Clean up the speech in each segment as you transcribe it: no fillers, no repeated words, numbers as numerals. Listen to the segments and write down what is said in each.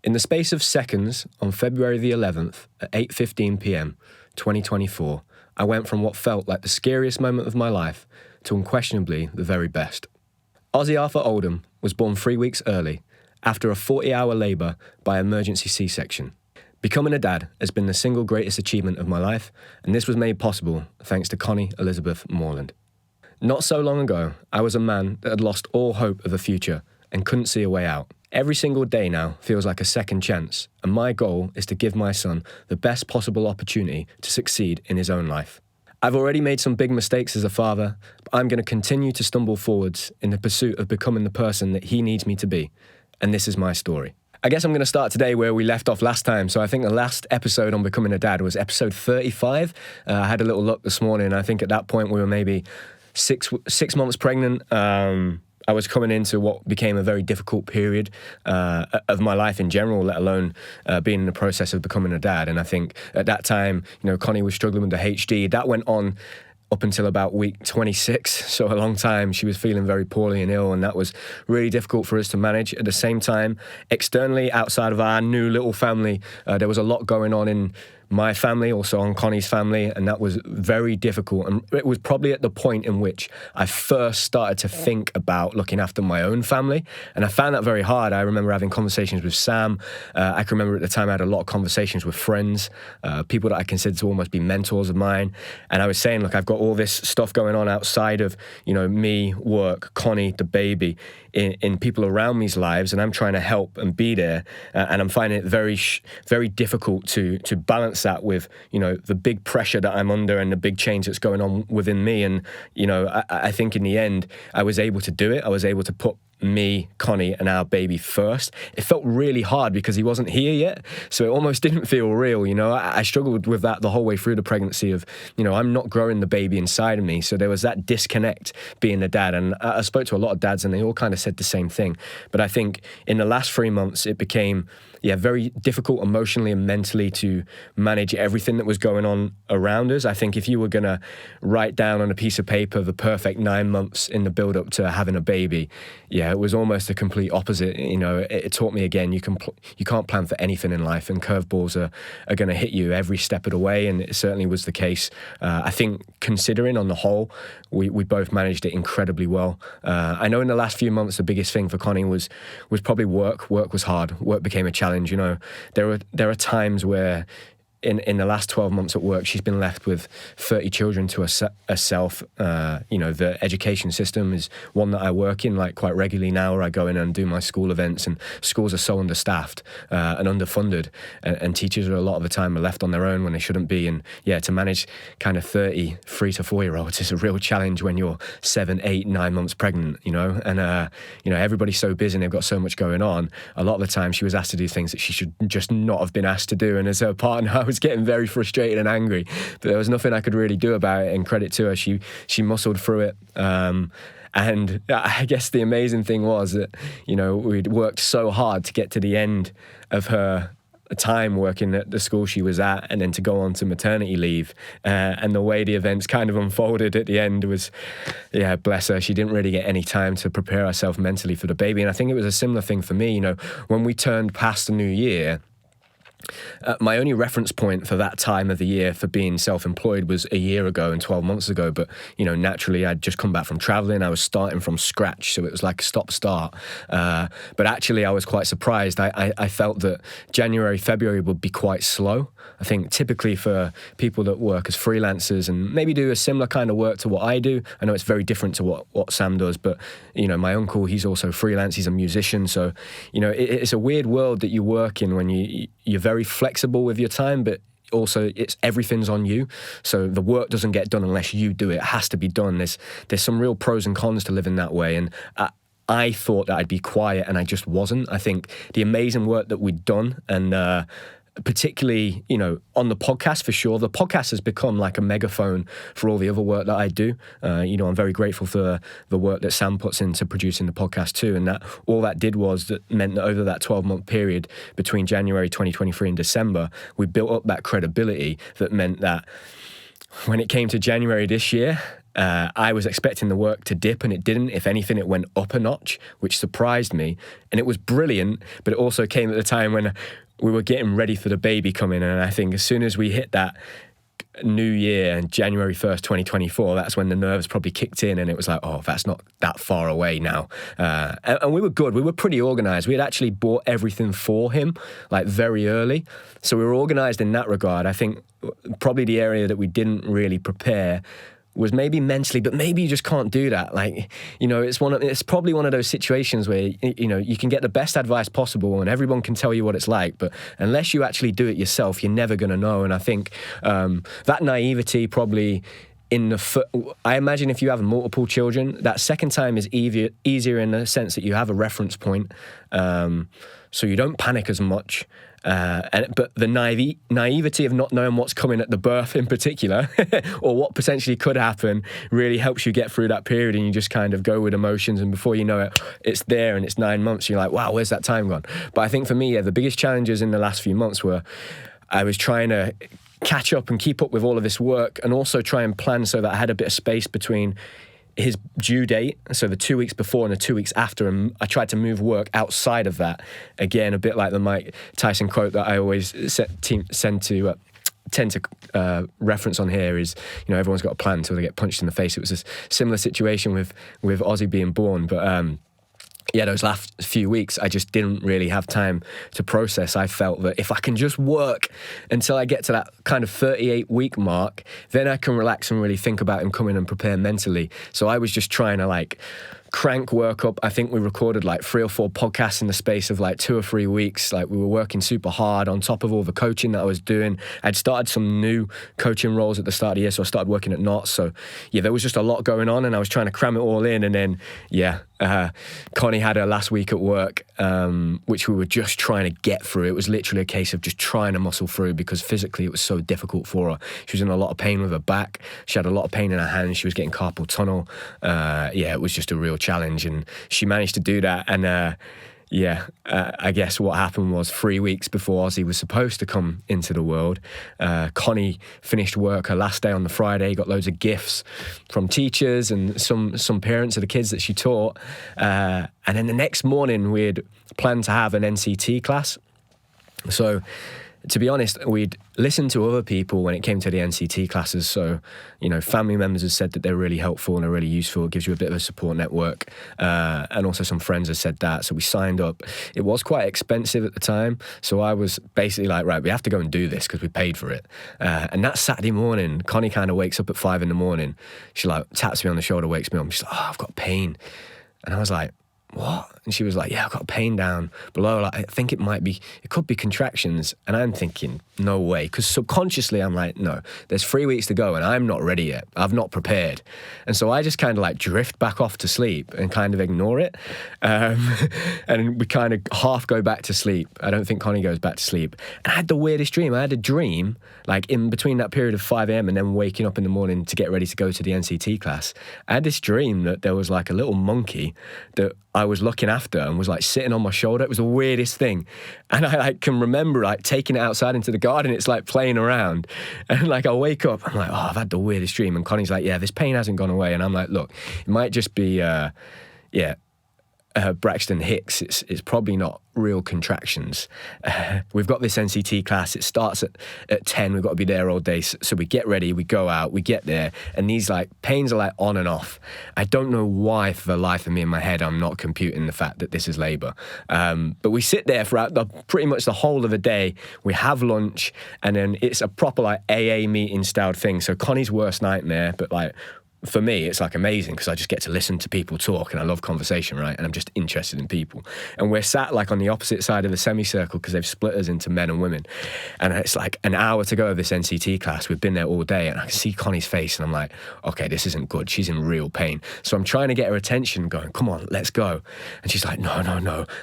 In the space of seconds, on February the 11th at 8:15 p.m, 2024, I went from what felt like the scariest moment of my life to unquestionably the very best. Ozzy Arthur Oldham was born 3 weeks early after a 40-hour labour by emergency C-section. Becoming a dad has been the single greatest achievement of my life, and this was made possible thanks to Connie Elizabeth Moreland. Not so long ago, I was a man that had lost all hope of a future and couldn't see a way out. Every single day now feels like a second chance, and my goal is to give my son the best possible opportunity to succeed in his own life. I've already made some big mistakes as a father, but I'm going to continue to stumble forwards in the pursuit of becoming the person that he needs me to be, and this is my story. I guess I'm going to start today where we left off last time. So I think the last episode on becoming a dad was episode 35. I had a little look this morning. I think at that point we were maybe six months pregnant. I was coming into what became a very difficult period of my life in general, let alone being in the process of becoming a dad. And I think at that time, Connie was struggling with the HD. That went on up until about week 26, so a long time. She was feeling very poorly and ill, and that was really difficult for us to manage. At the same time, externally, outside of our new little family, there was a lot going on in my family, also on Connie's family, and that was very difficult. And it was probably at the point in which I first started to think about looking after my own family, and I found that very hard. I remember having conversations with Sam. I can remember at the time I had a lot of conversations with friends, people that I considered to almost be mentors of mine, and I was saying, look, I've got all this stuff going on outside of, me, work, Connie, the baby, in people around me's lives, and I'm trying to help and be there, and I'm finding it very difficult to balance that with, the big pressure that I'm under and the big change that's going on within me. And, I think in the end, I was able to do it. I was able to put me, Connie, and our baby first. It felt really hard because he wasn't here yet, so it almost didn't feel real. I struggled with that the whole way through the pregnancy of, I'm not growing the baby inside of me, so there was that disconnect being a dad. And I spoke to a lot of dads and they all kind of said the same thing. But I think in the last 3 months it became very difficult emotionally and mentally to manage everything that was going on around us. I think if you were going to write down on a piece of paper the perfect 9 months in the build-up to having a baby, it was almost the complete opposite. It taught me again, you can't plan for anything in life, and curveballs are going to hit you every step of the way, and it certainly was the case. I think considering on the whole, we both managed it incredibly well. I know in the last few months the biggest thing for Connie was probably work. Work was hard. Work became a challenge. There are times where in the last 12 months at work, she's been left with 30 children to herself. The education system is one that I work in quite regularly now, where I go in and do my school events, and schools are so understaffed and underfunded, and teachers are a lot of the time are left on their own when they shouldn't be. And to manage kind of 30 3 to 4 year olds is a real challenge when you're 7, 8, 9 months pregnant, and everybody's so busy and they've got so much going on. A lot of the time she was asked to do things that she should just not have been asked to do, and as her partner I was getting very frustrated and angry, but there was nothing I could really do about it, and credit to her, she muscled through it. And I guess the amazing thing was that, we'd worked so hard to get to the end of her time working at the school she was at, and then to go on to maternity leave, and the way the events kind of unfolded at the end was, bless her, she didn't really get any time to prepare herself mentally for the baby. And I think it was a similar thing for me. When we turned past the new year, my only reference point for that time of the year for being self-employed was a year ago and 12 months ago. But, naturally I'd just come back from traveling. I was starting from scratch. So it was like a stop-start. But actually I was quite surprised. I felt that January, February would be quite slow. I think typically for people that work as freelancers and maybe do a similar kind of work to what I do, I know it's very different to what Sam does, but, my uncle, he's also freelance. He's a musician. So, it's a weird world that you work in when you're very flexible with your time, but also everything's on you. So the work doesn't get done unless you do it. It has to be done. There's some real pros and cons to living that way. And I thought that I'd be quiet, and I just wasn't. I think the amazing work that we'd done, and particularly, on the podcast for sure. The podcast has become like a megaphone for all the other work that I do. I'm very grateful for the work that Sam puts into producing the podcast too. And that all that did was that meant that over that 12-month period between January 2023 and December, we built up that credibility that meant that when it came to January this year, I was expecting the work to dip and it didn't. If anything, it went up a notch, which surprised me. And it was brilliant, but it also came at the time when we were getting ready for the baby coming. And I think as soon as we hit that new year and January 1st, 2024, that's when the nerves probably kicked in and it was like, oh, that's not that far away now. And we were good. We were pretty organised. We had actually bought everything for him like very early. So we were organised in that regard. I think probably the area that we didn't really prepare was maybe mentally, but maybe you just can't do that. Like, you know, it's probably one of those situations where, you know, you can get the best advice possible and everyone can tell you what it's like, but unless you actually do it yourself, you're never going to know. And I think that naivety probably I imagine if you have multiple children, that second time is easier in the sense that you have a reference point, so you don't panic as much. But the naivety of not knowing what's coming at the birth in particular or what potentially could happen really helps you get through that period, and you just kind of go with emotions, and before you know it, it's there and it's 9 months. You're like, wow, where's that time gone? But I think for me, the biggest challenges in the last few months were I was trying to catch up and keep up with all of this work and also try and plan so that I had a bit of space between his due date, so the 2 weeks before and the 2 weeks after, and I tried to move work outside of that. Again, a bit like the Mike Tyson quote that I always tend to reference on here is, you know, everyone's got a plan until they get punched in the face. It was a similar situation with Ozzy being born, but yeah, those last few weeks, I just didn't really have time to process. I felt that if I can just work until I get to that kind of 38-week mark, then I can relax and really think about him coming and prepare mentally. So I was just trying to like crank work up. I think we recorded like 3 or 4 podcasts in the space of like 2 or 3 weeks. Like we were working super hard on top of all the coaching that I was doing. I'd started some new coaching roles at the start of the year, so I started working at Knots. So yeah, there was just a lot going on and I was trying to cram it all in. And then, yeah, Connie had her last week at work, which we were just trying to get through. It was literally a case of just trying to muscle through because physically it was so difficult for her. She was in a lot of pain with her back. She had a lot of pain in her hands. She was getting carpal tunnel. Yeah, it was just a real challenge, and she managed to do that. And I guess what happened was 3 weeks before Ozzy was supposed to come into the world, Connie finished work her last day on the Friday, got loads of gifts from teachers and some parents of the kids that she taught, and then the next morning we'd planned to have an NCT class. So to be honest, we'd listened to other people when it came to the NCT classes. So, you know, family members have said that they're really helpful and are really useful. It gives you a bit of a support network. And also some friends have said that. So we signed up. It was quite expensive at the time. So I was basically like, right, we have to go and do this because we paid for it. And that Saturday morning, Connie kind of wakes up at 5 a.m. She like taps me on the shoulder, wakes me up. She's like, oh, I've got pain. And I was like, what? And she was like, yeah, I've got pain down below. Like, I think it could be contractions. And I'm thinking, no way. Because subconsciously, I'm like, no, there's 3 weeks to go and I'm not ready yet. I've not prepared. And so I just kind of like drift back off to sleep and kind of ignore it. And we kind of half go back to sleep. I don't think Connie goes back to sleep. And I had the weirdest dream. I had a dream, like in between that period of 5 a.m. and then waking up in the morning to get ready to go to the NCT class. I had this dream that there was like a little monkey that I was looking after and was like sitting on my shoulder. It was the weirdest thing. And I like can remember like taking it outside into the garden. It's like playing around. And like I wake up, I'm like, oh, I've had the weirdest dream. And Connie's like, yeah, this pain hasn't gone away. And I'm like, look, it might just be, Braxton Hicks. It's probably not real contractions. We've got this NCT class. It starts at 10. We've got to be there all day. So we get ready, we go out, we get there, and these like pains are like on and off. I don't know why for the life of me in my head I'm not computing the fact that this is labour. But we sit there throughout pretty much the whole of the day. We have lunch, and then it's a proper like AA meeting style thing. So Connie's worst nightmare, but like for me, it's like amazing because I just get to listen to people talk and I love conversation, right? And I'm just interested in people. And we're sat like on the opposite side of the semicircle because they've split us into men and women. And it's like an hour to go of this NCT class. We've been there all day and I can see Connie's face and I'm like, okay, this isn't good. She's in real pain. So I'm trying to get her attention going, come on, let's go. And she's like, no.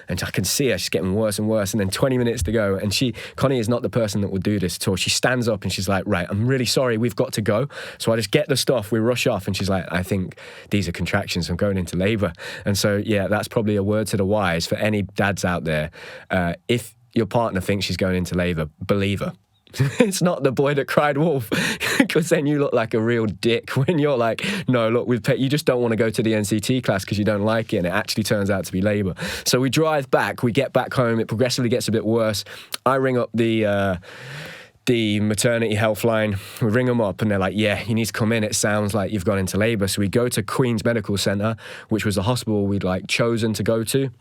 And I can see her, she's getting worse and worse. And then 20 minutes to go. And Connie is not the person that will do this at all. She stands up and she's like, right, I'm really sorry, we've got to go. So I just get the stuff, we rush off. And she's like, I think these are contractions, I'm going into labour. And so, yeah, that's probably a word to the wise for any dads out there. If your partner thinks she's going into labour, believe her. It's not the boy that cried wolf, because then you look like a real dick when you're like, no, look, you just don't want to go to the NCT class because you don't like it, and it actually turns out to be labour. So we drive back, we get back home, it progressively gets a bit worse. I ring up the maternity health line. We ring them up and they're like, yeah, you need to come in. It sounds like you've gone into labour. So we go to Queen's Medical Centre, which was the hospital we'd like chosen to go to.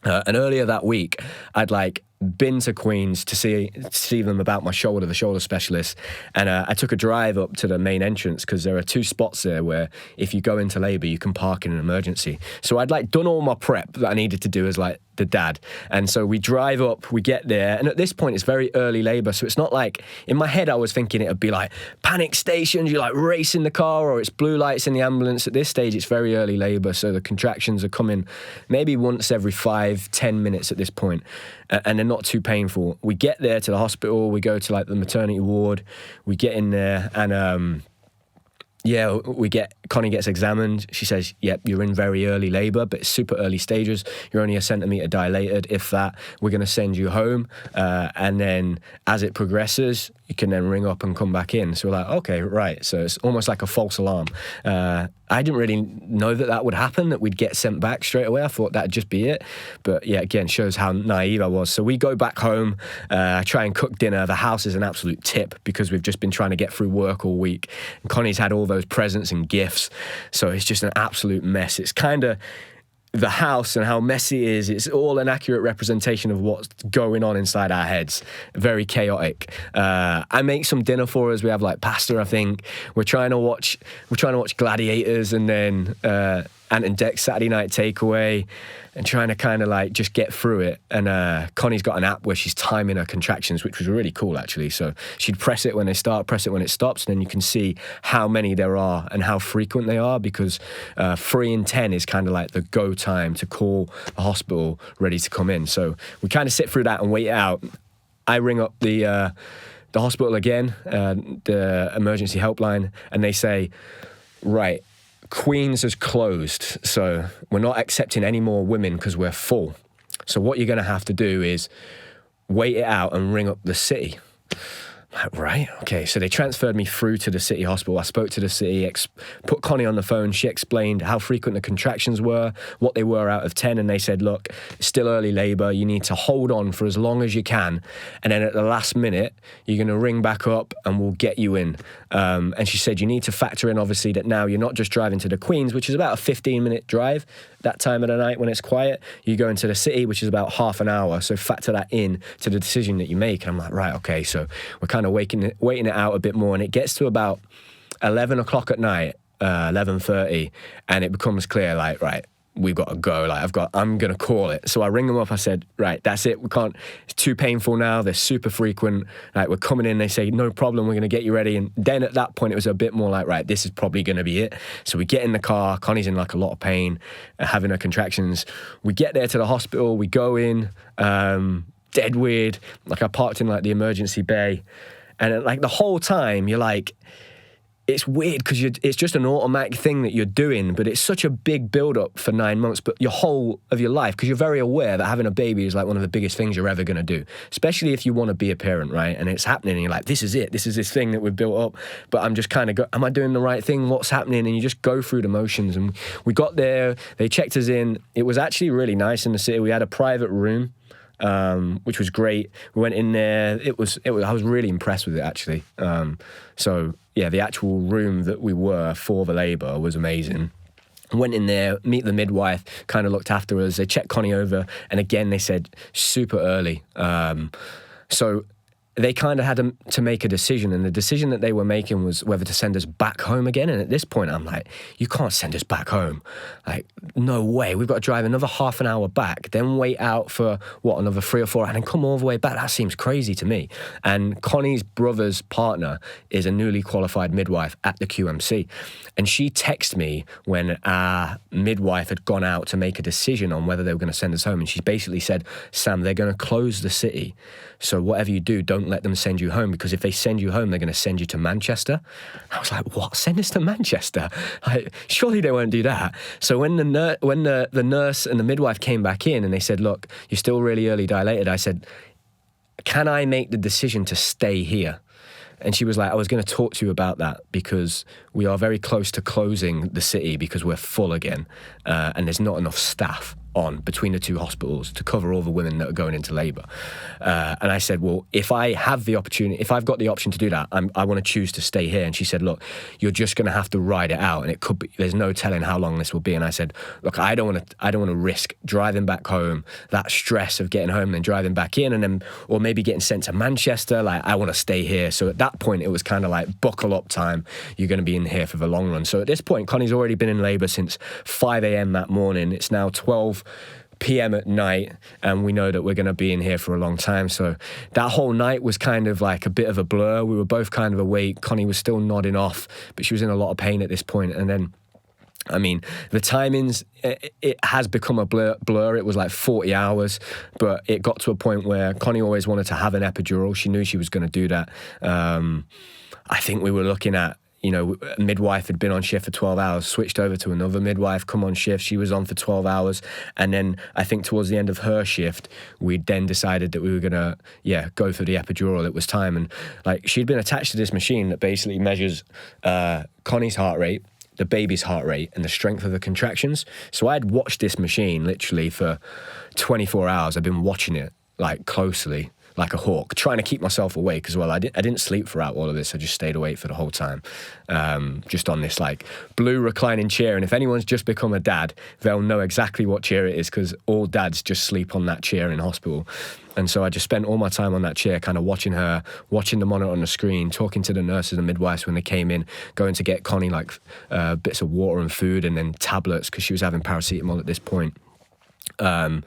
And earlier that week, I'd like been to Queen's to see them about my shoulder, the shoulder specialist, and I took a drive up to the main entrance because there are 2 spots there where if you go into labour, you can park in an emergency. So I'd like done all my prep that I needed to do as like the dad, and so we drive up, we get there, and at this point it's very early labour, so it's not like, in my head I was thinking it would be like panic stations, you like racing the car, or it's blue lights in the ambulance. At this stage it's very early labour, so the contractions are coming maybe once every 5-10 minutes at this point, and they're not too painful. We get there to the hospital, we go to like the maternity ward, we get in there, and Connie gets examined. She says, yep, you're in very early labour, but it's super early stages. You're only a centimetre dilated, if that. We're going to send you home. And then as it progresses, you can then ring up and come back in. So we're like, okay, right. So it's almost like a false alarm. I didn't really know that would happen, that we'd get sent back straight away. I thought that'd just be it. But yeah, again, shows how naive I was. So we go back home, try and cook dinner. The house is an absolute tip because we've just been trying to get through work all week. And Connie's had all those presents and gifts. So it's just an absolute mess. It's kind of the house and how messy it is. It's all an accurate representation of what's going on inside our heads. Very chaotic. I make some dinner for us. We have like pasta, I think. We're trying to watch Gladiators, and then Ant and Dec's Saturday Night Takeaway, and trying to kind of like just get through it. And Connie's got an app where she's timing her contractions, which was really cool actually. So she'd press it when they start, press it when it stops, and then you can see how many there are and how frequent they are, because 3 and 10 is kind of like the go time to call a hospital ready to come in. So we kind of sit through that and wait it out. I ring up the hospital again, the emergency helpline, and they say, right, Queen's has closed, so we're not accepting any more women because we're full. So what you're going to have to do is wait it out and ring up the city. Like, right, okay. So they transferred me through to the city hospital. I spoke to the city, put Connie on the phone. She explained how frequent the contractions were, what they were out of 10, and they said, look, it's still early labour. You need to hold on for as long as you can, and then at the last minute, you're going to ring back up and we'll get you in. And she said you need to factor in, obviously, that now you're not just driving to the Queen's, which is about a 15-minute drive that time of the night when it's quiet. You go into the city, which is about half an hour. So factor that in to the decision that you make. And I'm like, right, okay. So we're kind of waiting it out a bit more. And it gets to about 11 o'clock at night, 11:30. And it becomes clear, like, right, we've got to go. Like, I'm going to call it. So I ring them up. I said, right, that's it. We can't, it's too painful now. They're super frequent. Like, we're coming in. They say, no problem. We're going to get you ready. And then at that point, it was a bit more like, right, this is probably going to be it. So we get in the car. Connie's in like a lot of pain, having her contractions. We get there to the hospital. We go in, dead weird. Like, I parked in like the emergency bay. And like the whole time, you're like, it's weird because it's just an automatic thing that you're doing, but it's such a big build-up for 9 months, but your whole of your life, because you're very aware that having a baby is like one of the biggest things you're ever going to do, especially if you want to be a parent, right? And it's happening, and you're like, this is it. This is this thing that we've built up, but I'm just kind of, am I doing the right thing? What's happening? And you just go through the motions. And we got there, they checked us in. It was actually really nice in the city. We had a private room, which was great. We went in there. I was really impressed with it, actually. So yeah, the actual room that we were for the labour was amazing. Went in there, meet the midwife, kind of looked after us. They checked Connie over, and again, they said super early. So they kind of had to make a decision, and the decision that they were making was whether to send us back home again. And at this point, I'm like, you can't send us back home. Like, no way. We've got to drive another half an hour back, then wait out for, another 3 or 4 hours, and then come all the way back. That seems crazy to me. And Connie's brother's partner is a newly qualified midwife at the QMC. And she texted me when our midwife had gone out to make a decision on whether they were going to send us home. And she basically said, Sam, they're going to close the city. So whatever you do, don't let them send you home, because if they send you home, they're going to send you to Manchester. I was like, what? Send us to Manchester? Like, surely they won't do that. So when the nurse and the midwife came back in and they said, look, you're still really early dilated, I said, can I make the decision to stay here? And she was like, I was going to talk to you about that because we are very close to closing the city because we're full again, and there's not enough staff on between the two hospitals to cover all the women that are going into labour. And I said, well, if I have the opportunity, if I've got the option to do that, I want to choose to stay here. And she said, look, you're just going to have to ride it out, and it could be, there's no telling how long this will be. And I said, look, I don't want to risk driving back home, that stress of getting home and then driving back in, and then, or maybe getting sent to Manchester. Like, I want to stay here. So at that point, it was kind of like, buckle up time. You're going to be in here for the long run. So at this point, Connie's already been in labour since 5 a.m. that morning. It's now 12 p.m. at night, and we know that we're going to be in here for a long time. So that whole night was kind of like a bit of a blur. We were both kind of awake. Connie was still nodding off, but she was in a lot of pain at this point. And then, I mean, the timings, it has become a blur. It was like 40 hours, but it got to a point where Connie always wanted to have an epidural. She knew she was going to do that. I think we were looking at, you know, a midwife had been on shift for 12 hours, switched over to another midwife, come on shift. She was on for 12 hours. And then I think towards the end of her shift, we then decided that we were going to, go for the epidural. It was time. And like, she'd been attached to this machine that basically measures Connie's heart rate, the baby's heart rate, and the strength of the contractions. So I'd watched this machine literally for 24 hours. I've been watching it like closely, like a hawk, trying to keep myself awake as well. I didn't sleep throughout all of this. I just stayed awake for the whole time, just on this like blue reclining chair. And if anyone's just become a dad, they'll know exactly what chair it is, because all dads just sleep on that chair in hospital. And so I just spent all my time on that chair, kind of watching her, watching the monitor on the screen, talking to the nurses and midwives when they came in, going to get Connie like bits of water and food, and then tablets, because she was having paracetamol at this point. And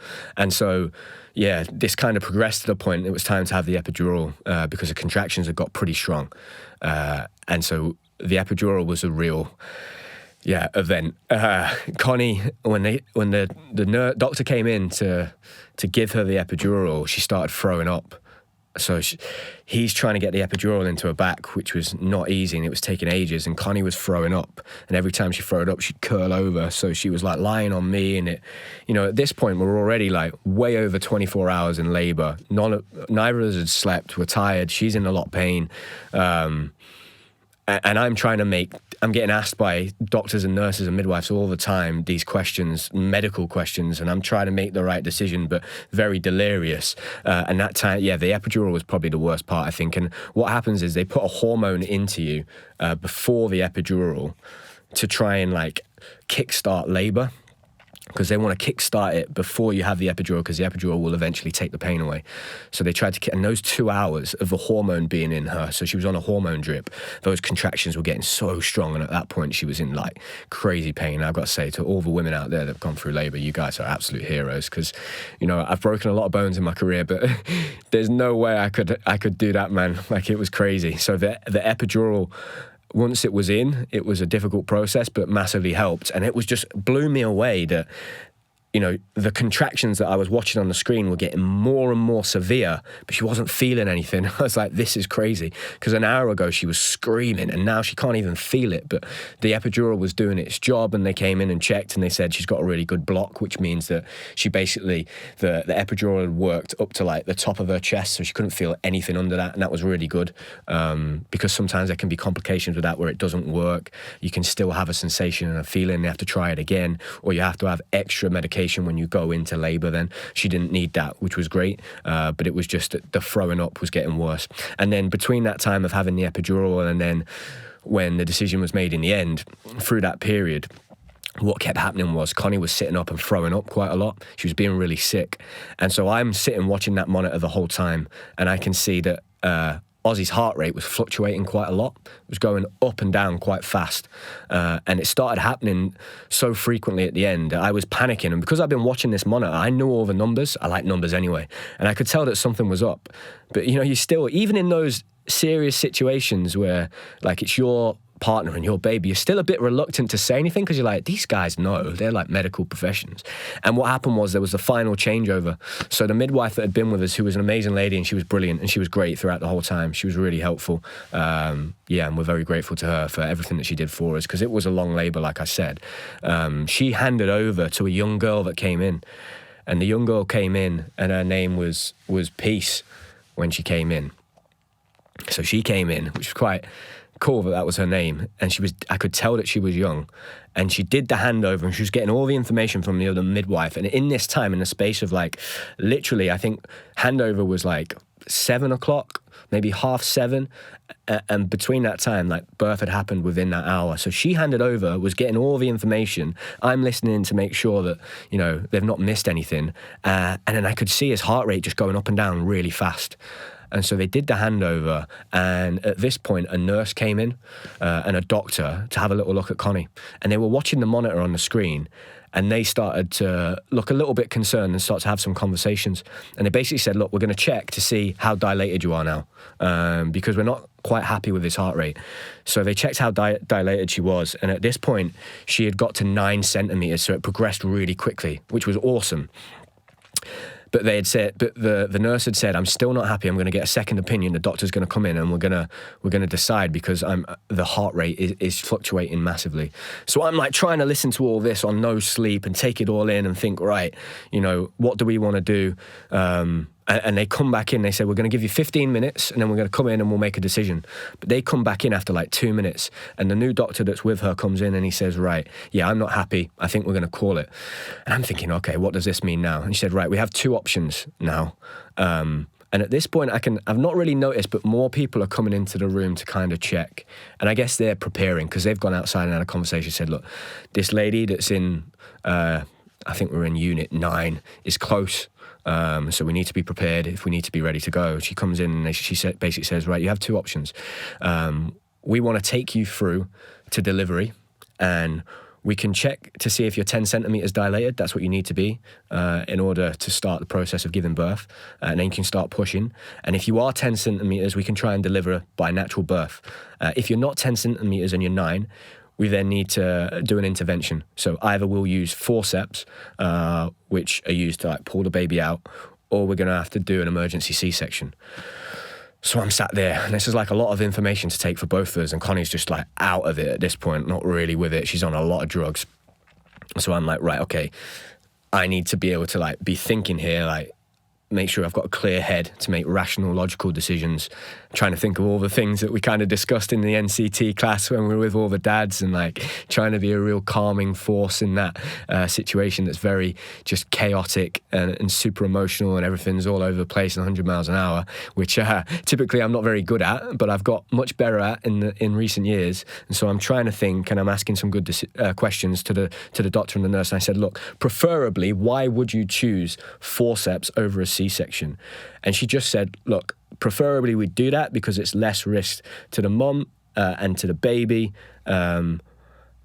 so, this kind of progressed to the point it was time to have the epidural, because the contractions had got pretty strong. And so the epidural was a real event. Connie, when the doctor came in to give her the epidural, she started throwing up. So he's trying to get the epidural into her back, which was not easy, and it was taking ages, and Connie was throwing up, and every time she threw it up, she'd curl over. So she was like lying on me, and at this point, we're already like way over 24 hours in labor. Neither of us had slept. We're tired. She's in a lot of pain. And I'm getting asked by doctors and nurses and midwives all the time these questions, medical questions, and I'm trying to make the right decision, but very delirious. And that time, the epidural was probably the worst part, I think. And what happens is they put a hormone into you before the epidural to try and like kickstart labor, because they want to kickstart it before you have the epidural, because the epidural will eventually take the pain away. So they tried to, and those 2 hours of the hormone being in her, so she was on a hormone drip, those contractions were getting so strong, and at that point she was in like crazy pain. And I've got to say to all the women out there that have gone through labour, you guys are absolute heroes, because, I've broken a lot of bones in my career, but there's no way I could do that, man. Like, it was crazy. So the epidural, once it was in, it was a difficult process, but massively helped. And it was just blew me away that, the contractions that I was watching on the screen were getting more and more severe, but she wasn't feeling anything. I was like, this is crazy. Because an hour ago she was screaming, and now she can't even feel it. But the epidural was doing its job, and they came in and checked, and they said she's got a really good block, which means that she basically, the epidural had worked up to like the top of her chest, so she couldn't feel anything under that, and that was really good. Because sometimes there can be complications with that where it doesn't work. You can still have a sensation and a feeling. You have to try it again, or you have to have extra medication when you go into labour. Then she didn't need that, which was great, but it was just that the throwing up was getting worse. And then between that time of having the epidural and then when the decision was made in the end, through that period, what kept happening was Connie was sitting up and throwing up quite a lot. She was being really sick. And so I'm sitting watching that monitor the whole time, and I can see that Ozzy's heart rate was fluctuating quite a lot. It was going up and down quite fast. And it started happening so frequently at the end, I was panicking. And because I've been watching this monitor, I knew all the numbers. I like numbers anyway. And I could tell that something was up. But, you still, even in those serious situations where, like, it's your partner and your baby, you're still a bit reluctant to say anything, because you're like, these guys know, they're like medical professions. And what happened was there was the final changeover. So the midwife that had been with us, who was an amazing lady, and she was brilliant, and she was great throughout the whole time. She was really helpful. And we're very grateful to her for everything that she did for us, because it was a long labour, like I said. She handed over to a young girl that came in, and the young girl came in, and her name was Peace. when she came in. So she came in, which was quite cool that was her name, and I could tell that she was young, and she did the handover, and she was getting all the information from the other midwife. And in this time, in the space of like, literally, I think handover was like 7 o'clock, maybe 6:30, and between that time, like, birth had happened within that hour. So she handed over, was getting all the information. I'm listening to make sure that, you know, they've not missed anything, and then I could see his heart rate just going up and down really fast. And so they did the handover, and at this point, a nurse came in and a doctor to have a little look at Connie. And they were watching the monitor on the screen, and they started to look a little bit concerned and start to have some conversations. And they basically said, look, we're going to check to see how dilated you are now, because we're not quite happy with his heart rate. So they checked how dilated she was, and at this point, she had got to 9 centimeters, so it progressed really quickly, which was awesome. But they had said, but the nurse had said, I'm still not happy. I'm going to get a second opinion. The doctor's going to come in, and we're going to decide, because the heart rate is fluctuating massively. So I'm like trying to listen to all this on no sleep and take it all in and think, right, you know, what do we want to do? And they come back in, they say, we're going to give you 15 minutes and then we're going to come in and we'll make a decision. But they come back in after like 2 minutes, and the new doctor that's with her comes in and he says, right, yeah, I'm not happy. I think we're going to call it. And I'm thinking, okay, what does this mean now? And she said, right, we have 2 options now. And at this point, I've not really noticed, but more people are coming into the room to kind of check. And I guess they're preparing, because they've gone outside and had a conversation, said, look, this lady that's in, I think we're in unit 9, is close. So we need to be prepared if we need to be ready to go. She comes in and she basically says, right, you have 2 options. We want to take you through to delivery, and we can check to see if you're 10 centimeters dilated. That's what you need to be in order to start the process of giving birth. And then you can start pushing. And if you are 10 centimeters, we can try and deliver by natural birth. If you're not 10 centimeters and you're 9, we then need to do an intervention. So either we'll use forceps, which are used to like pull the baby out, or we're going to have to do an emergency C-section. So I'm sat there, and this is like a lot of information to take for both of us, and Connie's just like out of it at this point, not really with it. She's on a lot of drugs. So I'm like, right, okay, I need to be able to like be thinking here, like make sure I've got a clear head to make rational, logical decisions. I'm trying to think of all the things that we kind of discussed in the NCT class when we were with all the dads, and like trying to be a real calming force in that situation that's very just chaotic and super emotional, and everything's all over the place and 100 miles an hour, which typically I'm not very good at, but I've got much better at in recent years. And so I'm trying to think, and I'm asking some good questions to the doctor and the nurse. And I said, look, preferably, why would you choose forceps over a C-section? And she just said, look, preferably we do that because it's less risk to the mum and to the baby.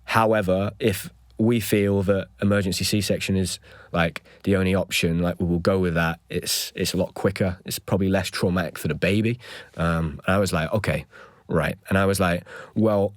However, if we feel that emergency C-section is like the only option, like we will go with that. It's a lot quicker. It's probably less traumatic for the baby. And I was like, okay, right. And I was like, well,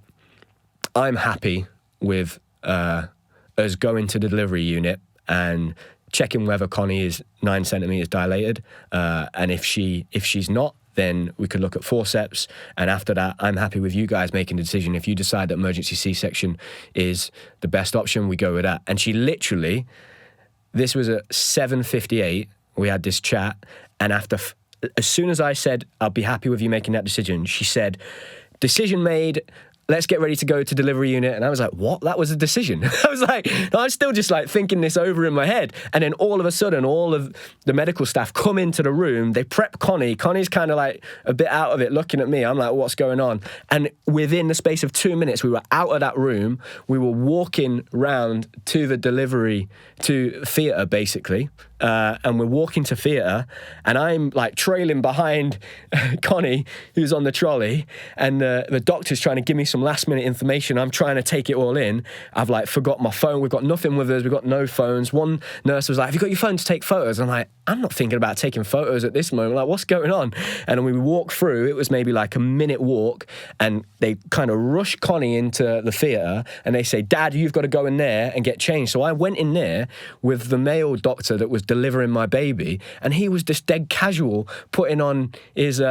I'm happy with us going to the delivery unit and checking whether Connie is 9 centimeters dilated. And if she's not, then we could look at forceps. And after that, I'm happy with you guys making the decision. If you decide that emergency C-section is the best option, we go with that. And she literally, this was at 7:58, we had this chat. And as soon as I said, I'll be happy with you making that decision, she said, decision made, let's get ready to go to delivery unit. And I was like, what? That was a decision? I was like, no, I'm still just like thinking this over in my head. And then all of a sudden, all of the medical staff come into the room. They prep Connie. Connie's kind of like a bit out of it, looking at me. I'm like, what's going on? And within the space of 2 minutes, we were out of that room. We were walking round to the delivery, to theatre, basically. And we're walking to theatre, and I'm like trailing behind Connie, who's on the trolley, and the doctor's trying to give me some last minute information. I'm trying to take it all in. I've like forgot my phone. We've got nothing with us. We've got no phones. One nurse was like, have you got your phone to take photos? I'm like, I'm not thinking about taking photos at this moment. Like, what's going on? And we walked through. It was maybe like a minute walk, and they kind of rushed Connie into the theatre, and they say, Dad, you've got to go in there and get changed. So I went in there with the male doctor that was delivering my baby, and he was just dead casual, putting on his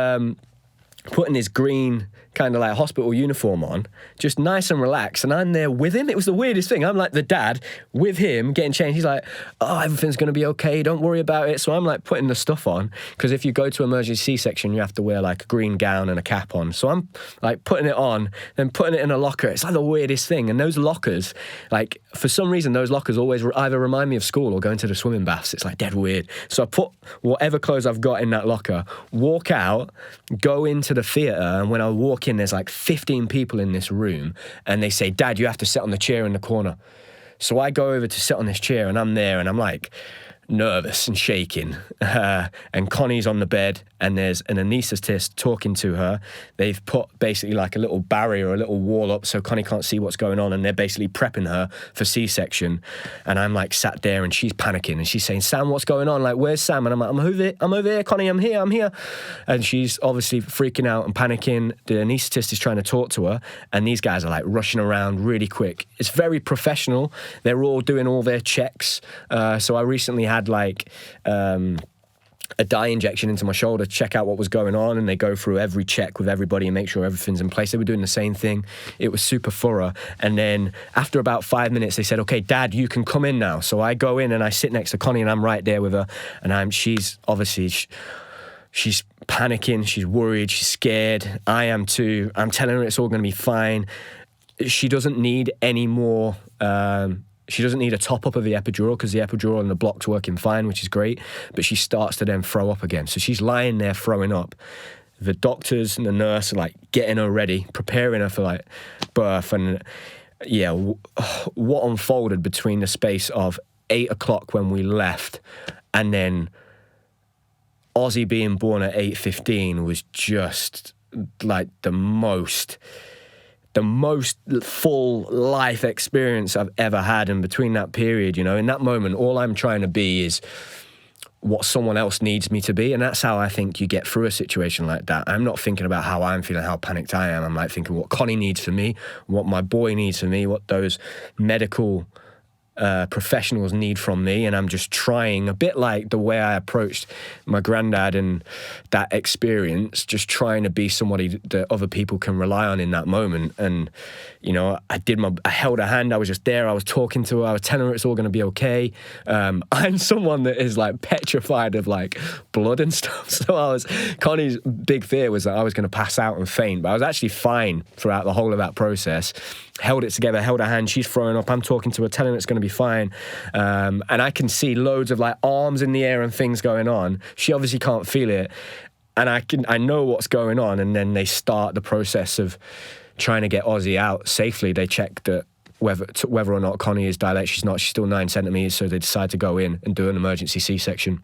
putting his green kind of like hospital uniform on, just nice and relaxed, and I'm there with him. It was the weirdest thing. I'm like the dad with him getting changed. He's like, oh, everything's going to be okay, don't worry about it. So I'm like putting the stuff on, because if you go to emergency C-section, you have to wear like a green gown and a cap on. So I'm like putting it on, then putting it in a locker. It's like the weirdest thing. And those lockers, like for some reason, those lockers always either remind me of school or going to the swimming baths. It's like dead weird. So I put whatever clothes I've got in that locker, walk out, go into the theatre, and when I walk in, there's like 15 people in this room, and they say, Dad, you have to sit on the chair in the corner. So I go over to sit on this chair, and I'm there, and I'm like nervous and shaking. And Connie's on the bed, and there's an anaesthetist talking to her. They've put basically like a little barrier, a little wall up so Connie can't see what's going on, and they're basically prepping her for C-section. And I'm like sat there, and she's panicking, and she's saying, Sam, what's going on? Like, where's Sam? And I'm like, I'm over here, Connie, I'm here. And she's obviously freaking out and panicking. The anaesthetist is trying to talk to her, and these guys are like rushing around really quick. It's very professional. They're all doing all their checks. So I recently had like a dye injection into my shoulder to check out what was going on, and they go through every check with everybody and make sure everything's in place. They were doing the same thing. It was super thorough. And then after about 5 minutes, they said, okay, Dad, you can come in now. So I go in and I sit next to Connie, and I'm right there with her, and she's obviously she's panicking, she's worried, she's scared. I am too. I'm telling her it's all going to be fine. She doesn't need any more she doesn't need a top-up of the epidural, because the epidural and the block's working fine, which is great, but she starts to then throw up again. So she's lying there throwing up. The doctors and the nurse are like getting her ready, preparing her for like birth. And yeah, what unfolded between the space of 8 o'clock when we left and then Ozzy being born at 8:15 was just like the most full life experience I've ever had. And between that period, you know, in that moment, all I'm trying to be is what someone else needs me to be. And that's how I think you get through a situation like that. I'm not thinking about how I'm feeling, how panicked I am. I'm like thinking what Connie needs from me, what my boy needs from me, what those medical professionals need from me. And I'm just trying, a bit like the way I approached my granddad and that experience, just trying to be somebody that other people can rely on in that moment. And you know, I held her hand, I was just there, I was talking to her, I was telling her it's all going to be okay. I'm someone that is like petrified of like blood and stuff, so Connie's big fear was that I was going to pass out and faint, but I was actually fine throughout the whole of that process. Held it together, held her hand, she's throwing up, I'm talking to her, telling her it's going to be fine. And I can see loads of like arms in the air and things going on. She obviously can't feel it. And I know what's going on. And then they start the process of trying to get Ozzy out safely. They check that whether or not Connie is dilated. She's not, she's still 9 centimeters. So they decide to go in and do an emergency C-section.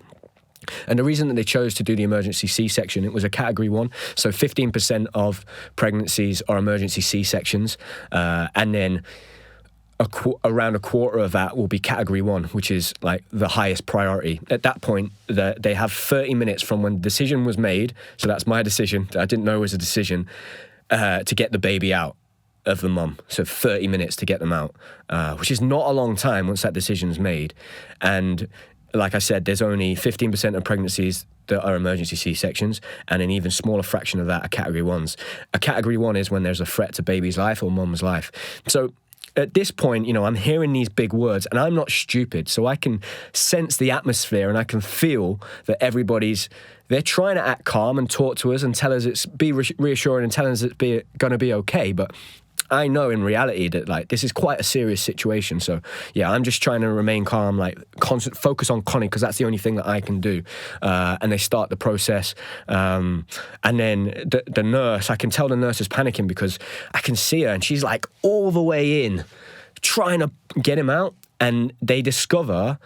And the reason that they chose to do the emergency C-section, it was a category 1. So 15% of pregnancies are emergency C-sections. And then around a quarter of that will be category 1, which is like the highest priority. At that point, they have 30 minutes from when the decision was made. So that's my decision that I didn't know was a decision, to get the baby out of the mum. So 30 minutes to get them out, which is not a long time once that decision's made. And like I said, there's only 15% of pregnancies that are emergency C-sections, and an even smaller fraction of that are category 1s. A category 1 is when there's a threat to baby's life or mum's life. So at this point, you know, I'm hearing these big words, and I'm not stupid, so I can sense the atmosphere, and I can feel that they're trying to act calm and talk to us and tell us be reassuring and tell us it's going to be okay, but I know in reality that like this is quite a serious situation. So yeah, I'm just trying to remain calm, like focus on Connie, because that's the only thing that I can do. And they start the process, and then the nurse, I can tell the nurse is panicking because I can see her and she's like all the way in trying to get him out. And they discover,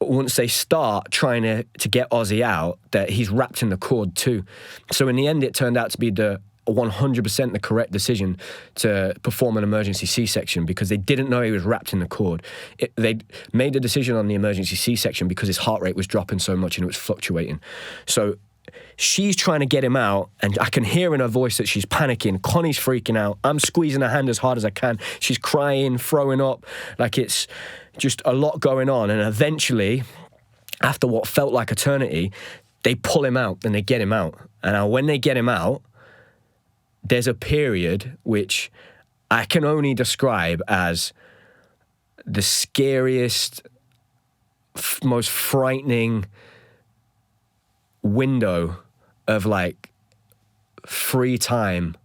once they start trying to get Ozzy out, that he's wrapped in the cord too. So in the end, it turned out to be 100% the correct decision to perform an emergency C-section, because they didn't know he was wrapped in the cord. They made the decision on the emergency C-section because his heart rate was dropping so much and it was fluctuating. So she's trying to get him out, and I can hear in her voice that she's panicking. Connie's freaking out. I'm squeezing her hand as hard as I can. She's crying, throwing up, like it's just a lot going on. And eventually, after what felt like eternity, they pull him out and they get him out. And when they get him out, there's a period which I can only describe as the scariest, most frightening window of like free time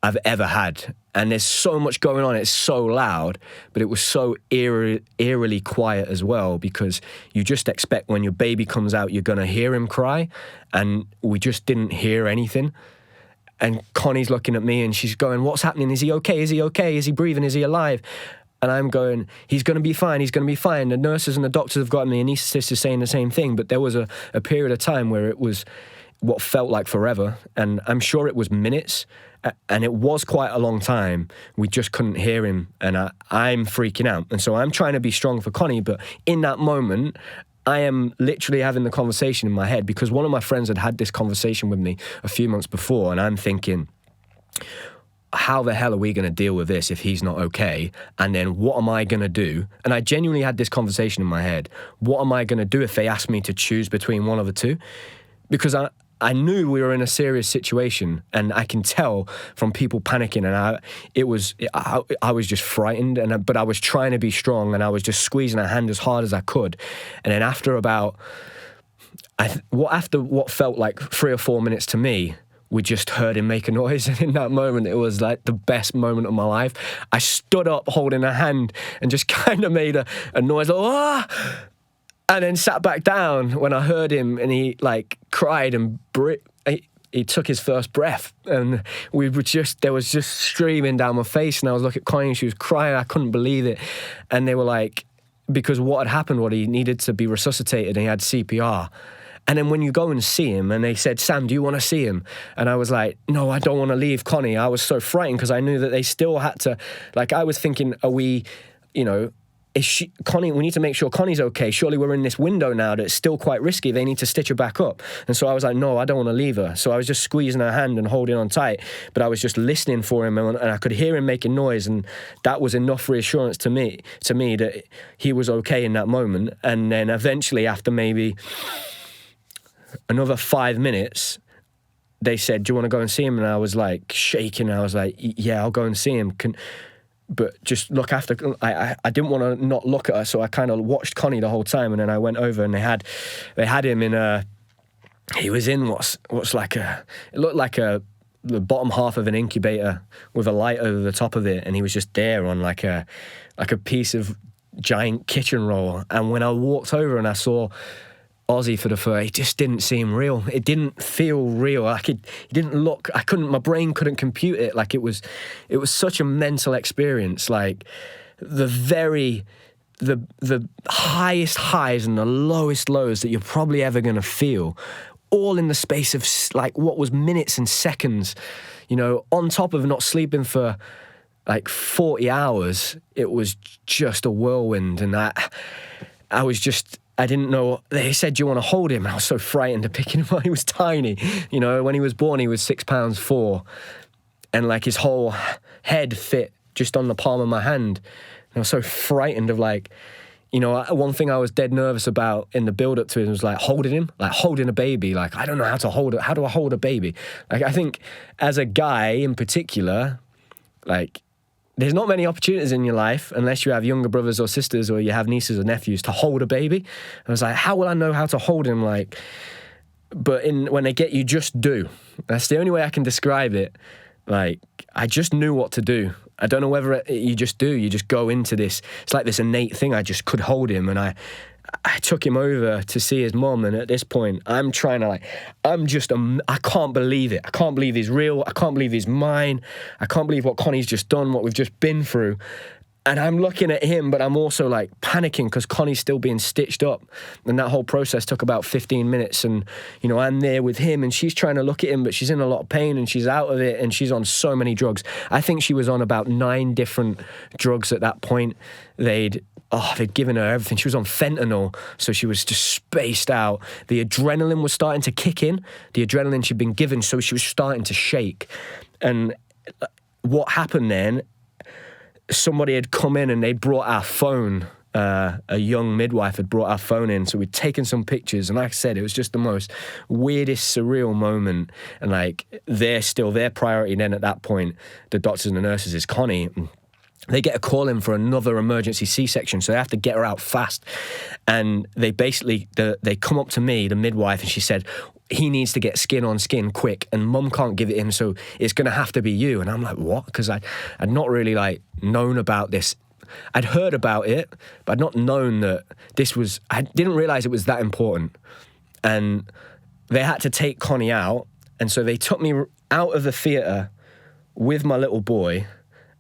I've ever had. And there's so much going on. It's so loud, but it was so eerily quiet as well, because you just expect when your baby comes out, you're going to hear him cry. And we just didn't hear anything. And Connie's looking at me and she's going, what's happening? Is he okay? Is he okay? Is he breathing? Is he alive? And I'm going, he's going to be fine. He's going to be fine. The nurses and the doctors have got him. The anaesthetist is saying the same thing. But there was a period of time where it was what felt like forever. And I'm sure it was minutes. And it was quite a long time. We just couldn't hear him. And I'm freaking out. And so I'm trying to be strong for Connie. But in that moment, I am literally having the conversation in my head, because one of my friends had this conversation with me a few months before. And I'm thinking, how the hell are we going to deal with this if he's not okay? And then what am I going to do? And I genuinely had this conversation in my head. What am I going to do if they ask me to choose between one of the two? Because I knew we were in a serious situation, and I can tell from people panicking, and I was just frightened, but I was trying to be strong, and I was just squeezing her hand as hard as I could. And then after what felt like 3 or 4 minutes to me, we just heard him make a noise. And in that moment, it was like the best moment of my life. I stood up holding her hand and just kind of made a noise, like, ah! And then sat back down when I heard him, and he like cried and he took his first breath, and there was just streaming down my face, and I was looking at Connie and she was crying. I couldn't believe it. And they were like, because what had happened was he needed to be resuscitated and he had CPR. And then when you go and see him, and they said, Sam, do you want to see him? And I was like, no, I don't want to leave Connie. I was so frightened because I knew that they still had to, like, I was thinking, are we, Connie, we need to make sure Connie's okay. Surely we're in this window now that's still quite risky. They need to stitch her back up. And so I was like, no, I don't want to leave her. So I was just squeezing her hand and holding on tight, but I was just listening for him, and I could hear him making noise, and that was enough reassurance to me that he was okay in that moment. And then eventually, after maybe another 5 minutes, they said, do you want to go and see him? And I was like shaking. I was like, yeah, I'll go and see him. But just look after. I didn't want to not look at her, so I kind of watched Connie the whole time. And then I went over, and they had him in he was in what's like it looked like the bottom half of an incubator with a light over the top of it, and he was just there on like a piece of giant kitchen roll. And when I walked over and I saw Ozzy for the first, it just didn't seem real. It didn't feel real. Like it didn't look. My brain couldn't compute it. Like it was such a mental experience. Like the highest highs and the lowest lows that you're probably ever going to feel, all in the space of like what was minutes and seconds. On top of not sleeping for like 40 hours, it was just a whirlwind, and I was just. I didn't know. They said, do you want to hold him? I was so frightened to pick him up. He was tiny. When he was born, he was 6 pounds 4. And like his whole head fit just on the palm of my hand. And I was so frightened of like, one thing I was dead nervous about in the build up to it was like holding him, like holding a baby. Like, I don't know how to hold it. How do I hold a baby? Like, I think as a guy in particular, like, there's not many opportunities in your life unless you have younger brothers or sisters or you have nieces or nephews to hold a baby. I was like, how will I know how to hold him? Like, but when they get you, just do. That's the only way I can describe it. Like, I just knew what to do. I don't know whether you just do. You just go into this. It's like this innate thing. I just could hold him, and I took him over to see his mom, and at this point, I'm trying to I can't believe it. I can't believe he's real. I can't believe he's mine. I can't believe what Connie's just done, what we've just been through. And I'm looking at him, but I'm also like panicking because Connie's still being stitched up. And that whole process took about 15 minutes. And, I'm there with him, and she's trying to look at him, but she's in a lot of pain, and she's out of it, and she's on so many drugs. I think she was on about 9 different drugs at that point. They'd given her everything. She was on fentanyl, so she was just spaced out. The adrenaline was starting to kick in. The adrenaline she'd been given, so she was starting to shake. And what happened then, somebody had come in and they brought our phone a young midwife had brought our phone in, so we'd taken some pictures, and like I said, it was just the most weirdest, surreal moment. And like, their priority then at that point, the doctors and the nurses, is Connie. They get a call in for another emergency C-section, so they have to get her out fast. And they basically, they come up to me, the midwife, and she said, he needs to get skin on skin quick, and mum can't give it him, so it's going to have to be you. And I'm like, what? Because I'd not really like known about this. I'd heard about it, but I'd not known that this was, I didn't realize it was that important. And they had to take Connie out, and so they took me out of the theatre with my little boy,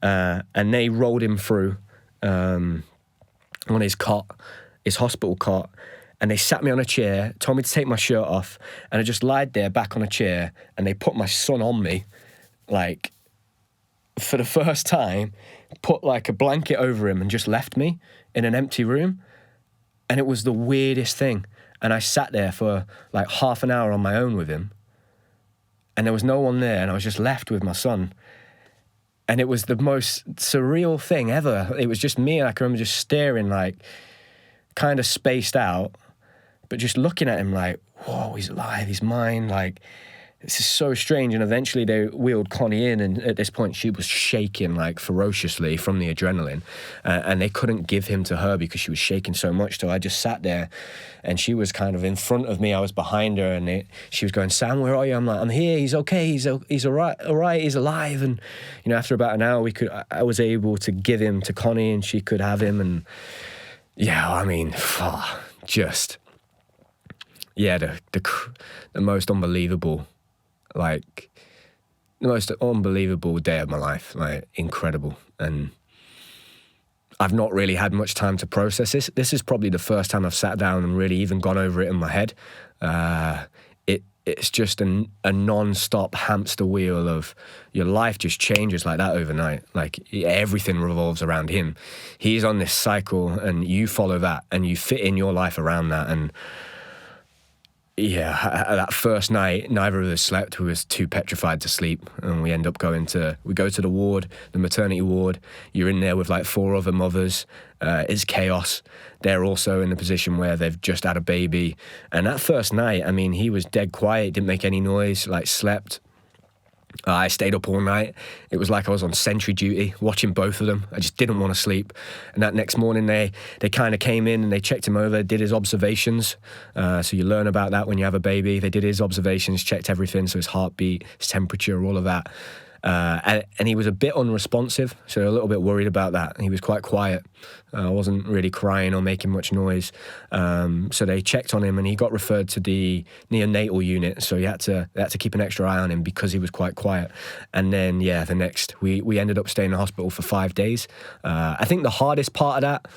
and they rolled him through on his cot, his hospital cot, and they sat me on a chair, told me to take my shirt off, and I just lied there back on a chair, and they put my son on me, like, for the first time, put like a blanket over him and just left me in an empty room. And it was the weirdest thing. And I sat there for like half an hour on my own with him, and there was no one there, and I was just left with my son. And it was the most surreal thing ever. It was just me, and I can remember just staring, like, kind of spaced out, but just looking at him like, whoa, he's alive, he's mine. Like, this is so strange. And eventually they wheeled Connie in, and at this point she was shaking like ferociously from the adrenaline, and they couldn't give him to her because she was shaking so much. So I just sat there, and she was kind of in front of me, I was behind her, and she was going, Sam, where are you? I'm like, I'm here, he's okay, he's all right, he's alive. And you know, after about an hour, I was able to give him to Connie, and she could have him. And yeah, I mean, just, yeah, the most unbelievable, like, the most unbelievable day of my life, like, incredible. And I've not really had much time to process this. This is probably the first time I've sat down and really even gone over it in my head. It's just a non-stop hamster wheel of your life just changes like that overnight. Like, everything revolves around him. He's on this cycle, and you follow that, and you fit in your life around that. And yeah, that first night, neither of us slept. We was too petrified to sleep, and we go to the ward, the maternity ward. You're in there with like 4 other mothers. It's chaos. They're also in a position where they've just had a baby. And that first night, I mean, he was dead quiet, didn't make any noise, like, slept. I stayed up all night. It was like I was on sentry duty, watching both of them. I just didn't want to sleep. And that next morning, they kind of came in and they checked him over, did his observations. So you learn about that when you have a baby. They did his observations, checked everything, so his heartbeat, his temperature, all of that. And he was a bit unresponsive, so a little bit worried about that. He was quite quiet. I wasn't really crying or making much noise. So they checked on him, and he got referred to the neonatal unit. So they had to keep an extra eye on him because he was quite quiet. And then, yeah, we ended up staying in the hospital for 5 days. I think the hardest part of that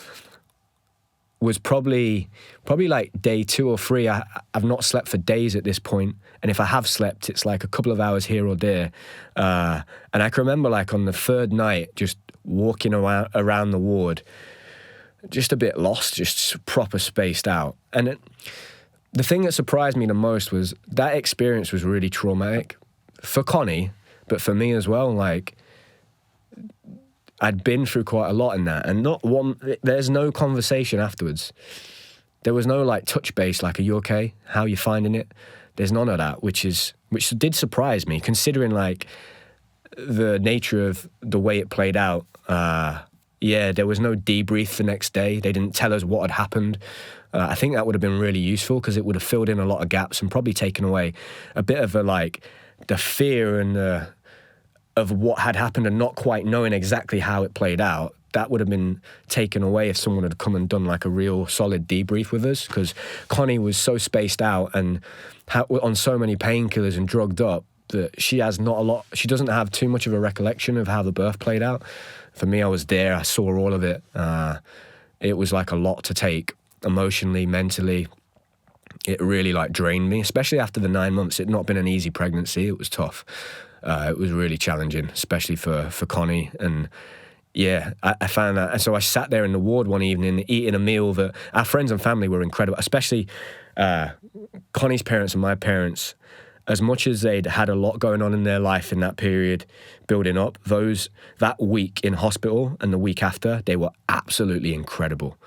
was probably like day 2 or 3. I've not slept for days at this point, and if I have slept, it's like a couple of hours here or there. And I can remember, like, on the 3rd night, just walking around the ward, just a bit lost, just proper spaced out. And the thing that surprised me the most was that experience was really traumatic for Connie, but for me as well. Like, I'd been through quite a lot in that, and there's no conversation afterwards. There was no, like, touch base, like, are you okay? How are you finding it? There's none of that, which did surprise me, considering, like, the nature of the way it played out. There was no debrief the next day. They didn't tell us what had happened. I think that would have been really useful, because it would have filled in a lot of gaps and probably taken away a bit of the fear and of what had happened, and not quite knowing exactly how it played out. That would have been taken away if someone had come and done like a real solid debrief with us, because Connie was so spaced out and on so many painkillers and drugged up that she doesn't have too much of a recollection of how the birth played out. For me, I was there, I saw all of it. It was like a lot to take emotionally, mentally. It really, like, drained me, especially after the 9 months. It had not been an easy pregnancy. It was tough. It was really challenging, especially for Connie. And yeah, I found that. And so I sat there in the ward one evening eating a meal that our friends and family were incredible, especially Connie's parents and my parents. As much as they'd had a lot going on in their life in that period building up, that week in hospital and the week after, they were absolutely incredible.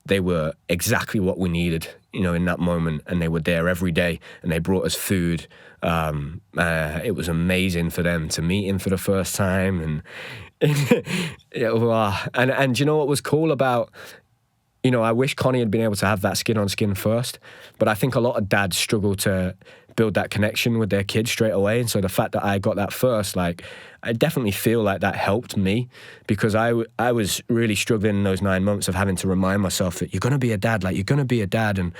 they were exactly what we needed, in that moment. And they were there every day, and they brought us food. It was amazing for them to meet him for the first time. And and you know what was cool about, I wish Connie had been able to have that skin on skin first, but I think a lot of dads struggle to build that connection with their kids straight away. And so the fact that I got that first, I definitely feel like that helped me, because I was really struggling in those 9 months of having to remind myself that you're going to be a dad, you're going to be a dad. And,